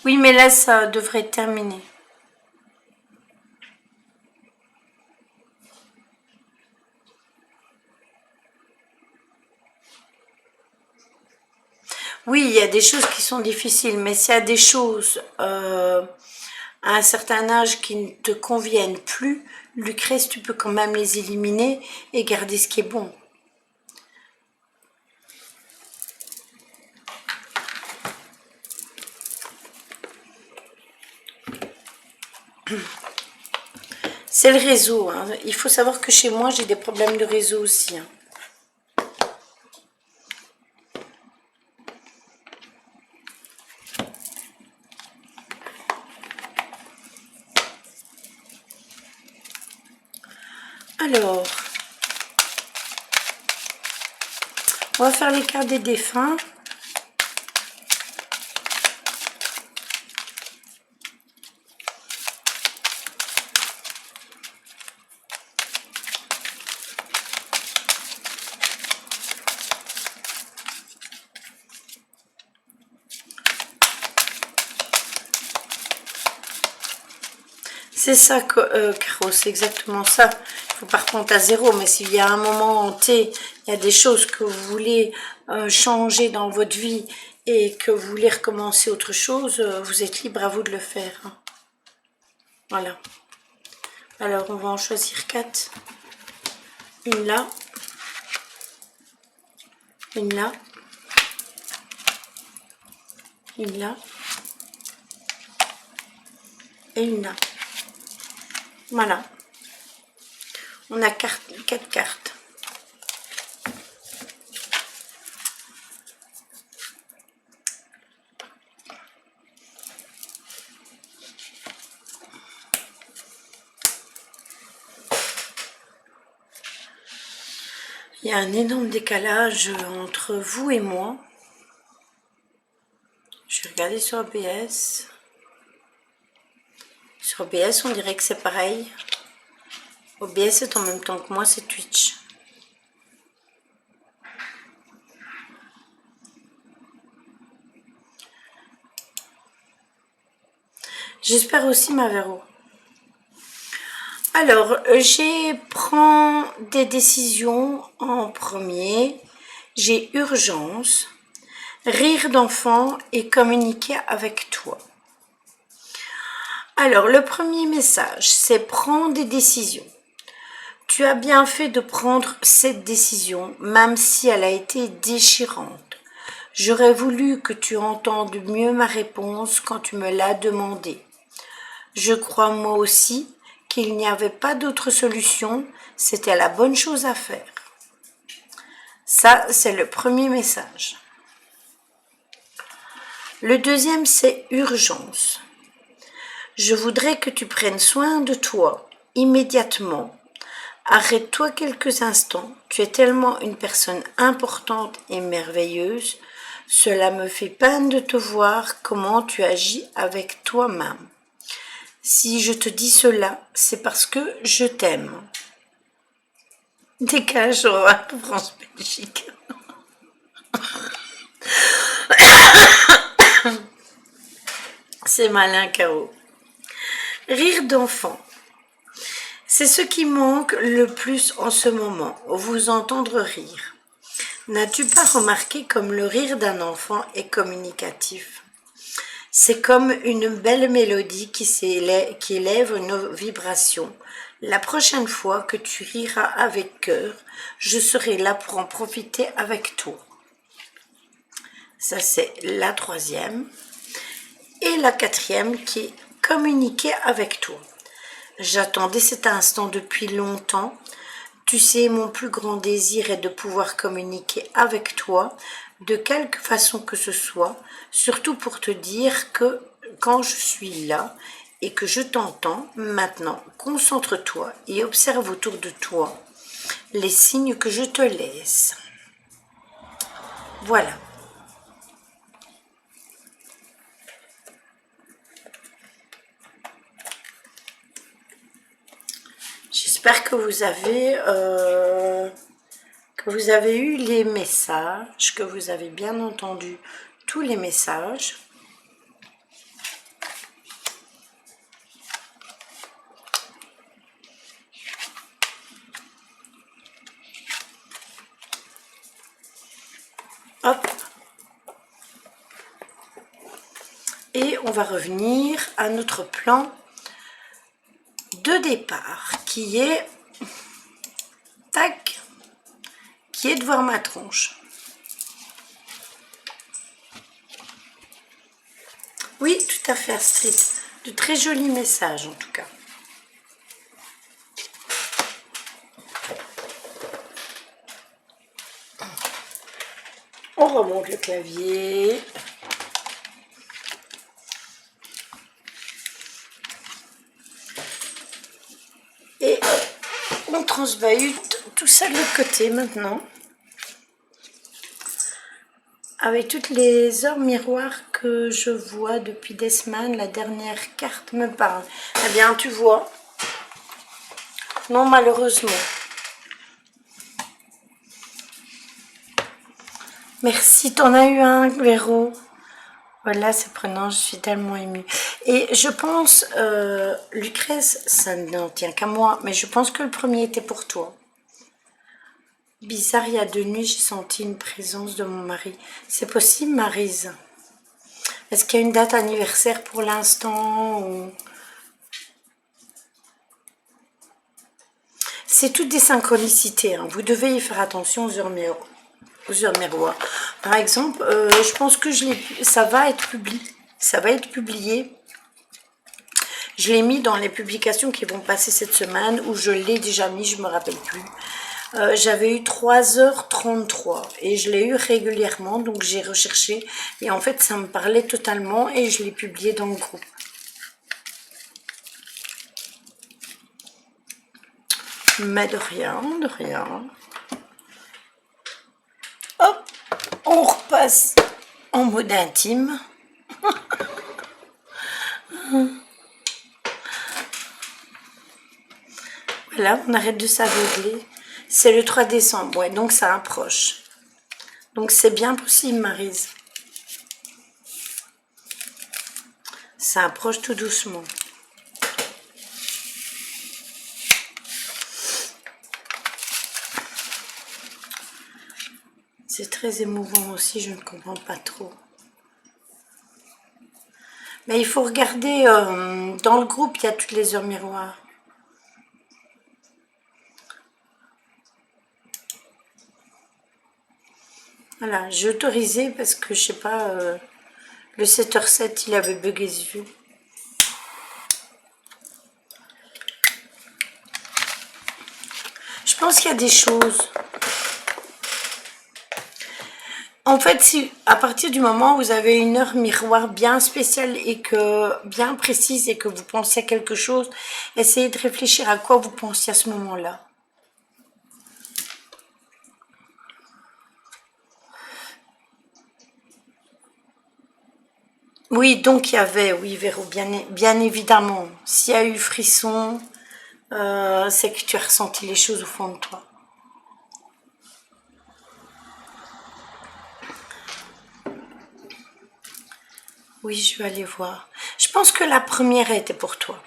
Oui, mais là, ça devrait terminer. Oui, il y a des choses qui sont difficiles, mais s'il y a des choses à un certain âge qui ne te conviennent plus, Lucrèce, tu peux quand même les éliminer et garder ce qui est bon. C'est le réseau, hein. Il faut savoir que chez moi, j'ai des problèmes de réseau aussi, hein. Alors, on va faire les cartes des défunts. C'est ça, Caro, c'est exactement ça. Il ne faut pas reprendre à zéro, mais s'il y a un moment en T, il y a des choses que vous voulez changer dans votre vie et que vous voulez recommencer autre chose, vous êtes libre, à vous de le faire, hein. Voilà. Alors, on va en choisir 4. Une là. Une là. Une là. Et une là. Voilà. On a 4 cartes. Il y a un énorme décalage entre vous et moi. Je vais regarder sur OBS. Sur OBS, on dirait que c'est pareil. OBS est en même temps que moi, c'est Twitch. J'espère aussi, ma Véro. Alors, j'ai prends des décisions en premier. J'ai urgence, rire d'enfant et communiquer avec toi. Alors, le premier message, c'est prendre des décisions. Tu as bien fait de prendre cette décision, même si elle a été déchirante. J'aurais voulu que tu entendes mieux ma réponse quand tu me l'as demandé. Je crois moi aussi qu'il n'y avait pas d'autre solution, c'était la bonne chose à faire. Ça, c'est le premier message. Le deuxième, c'est urgence. Je voudrais que tu prennes soin de toi immédiatement. Arrête-toi quelques instants. Tu es tellement une personne importante et merveilleuse. Cela me fait peine de te voir comment tu agis avec toi-même. Si je te dis cela, c'est parce que je t'aime. Décalage horaire France-Belgique. C'est malin, Caro. Rire d'enfant. C'est ce qui manque le plus en ce moment, vous entendre rire. N'as-tu pas remarqué comme le rire d'un enfant est communicatif? C'est comme une belle mélodie qui élève une vibration. La prochaine fois que tu riras avec cœur, je serai là pour en profiter avec toi. Ça, c'est la troisième. Et la quatrième qui est communiquer avec toi. J'attendais cet instant depuis longtemps. Tu sais, mon plus grand désir est de pouvoir communiquer avec toi, de quelque façon que ce soit, surtout pour te dire que quand je suis là et que je t'entends, maintenant, concentre-toi et observe autour de toi les signes que je te laisse. Voilà. J'espère que vous avez eu les messages, que vous avez bien entendu tous les messages. Hop. Et on va revenir à notre plan de départ qui est tac, qui est de voir ma tronche. Oui, tout à fait, Astrid. De très jolis messages en tout cas. On remonte le clavier. Et on transbahute tout ça de l'autre côté maintenant. Avec toutes les heures miroirs que je vois depuis des semaines, la dernière carte me parle. Eh bien, tu vois. Non, malheureusement. Merci, t'en as eu un, Véro. Voilà, c'est prenant, je suis tellement émue. Et je pense, Lucrèce, ça n'en tient qu'à moi, mais je pense que le premier était pour toi. Bizarre, il y a 2 nuits, j'ai senti une présence de mon mari. C'est possible, Maryse? Est-ce qu'il y a une date anniversaire pour l'instant ou... C'est toutes des synchronicités, hein. Vous devez y faire attention aux heures miroirs. Par exemple, je pense que ça va être publié. Ça va être publié. Je l'ai mis dans les publications qui vont passer cette semaine, ou je l'ai déjà mis, je me rappelle plus. J'avais eu 3h33 et je l'ai eu régulièrement, donc j'ai recherché et en fait ça me parlait totalement et je l'ai publié dans le groupe. Mais de rien, de rien. Hop, on repasse en mode intime. Voilà, on arrête de s'aveugler. C'est le 3 décembre, ouais, donc ça approche. Donc c'est bien possible, Maryse. Ça approche tout doucement. C'est très émouvant aussi, je ne comprends pas trop. Mais il faut regarder, dans le groupe, il y a toutes les heures miroirs. Voilà, j'ai autorisé parce que, je sais pas, le 7h07, il avait bugué les yeux. Je pense qu'il y a des choses. En fait, si à partir du moment où vous avez une heure miroir bien spéciale et que bien précise et que vous pensez à quelque chose, essayez de réfléchir à quoi vous pensiez à ce moment-là. Oui, donc il y avait, oui, Véro, bien évidemment. S'il y a eu frisson, c'est que tu as ressenti les choses au fond de toi. Oui, je vais aller voir. Je pense que la première était pour toi.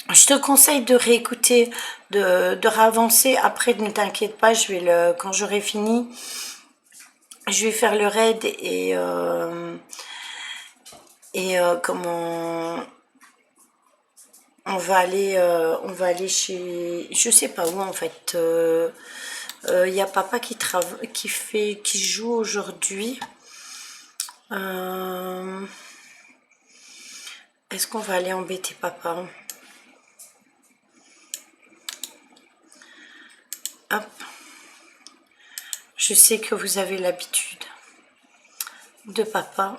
Je te conseille de réécouter, de ravancer. Après, ne t'inquiète pas, quand j'aurai fini, je vais faire le raid comment on va aller chez, je sais pas où en fait. Il y a papa qui joue aujourd'hui. Est-ce qu'on va aller embêter papa? Hop. Je sais que vous avez l'habitude de papa.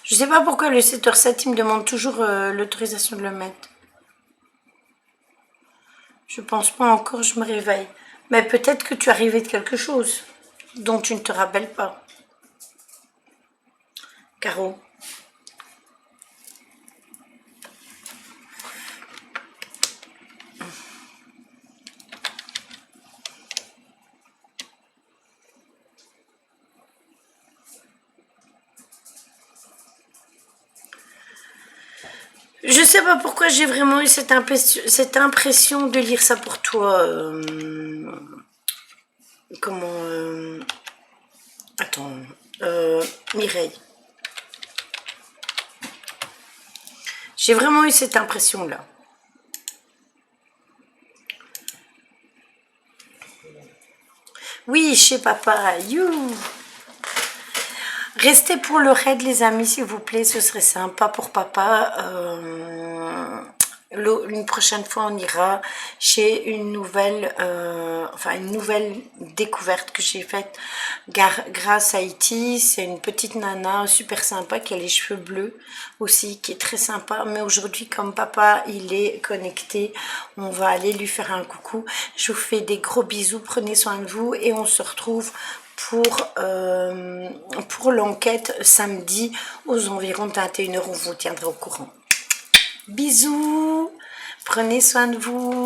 Je sais pas pourquoi le 7h07, il me demande toujours l'autorisation de le mettre. Je pense pas encore, je me réveille. Mais peut-être que tu es arrivé de quelque chose dont tu ne te rappelles pas. Caro. Je sais pas pourquoi j'ai vraiment eu cette impression de lire ça pour toi. Comment... attends. Mireille. J'ai vraiment eu cette impression-là. Oui, chez papa. You. Restez pour le raid, les amis, s'il vous plaît. Ce serait sympa pour papa. Une prochaine fois, on ira chez une nouvelle découverte que j'ai faite grâce à Iti. C'est une petite nana super sympa qui a les cheveux bleus aussi, qui est très sympa. Mais aujourd'hui, comme papa, il est connecté, on va aller lui faire un coucou. Je vous fais des gros bisous, prenez soin de vous et on se retrouve pour l'enquête samedi aux environs de 21h. On vous tiendra au courant. Bisous, prenez soin de vous.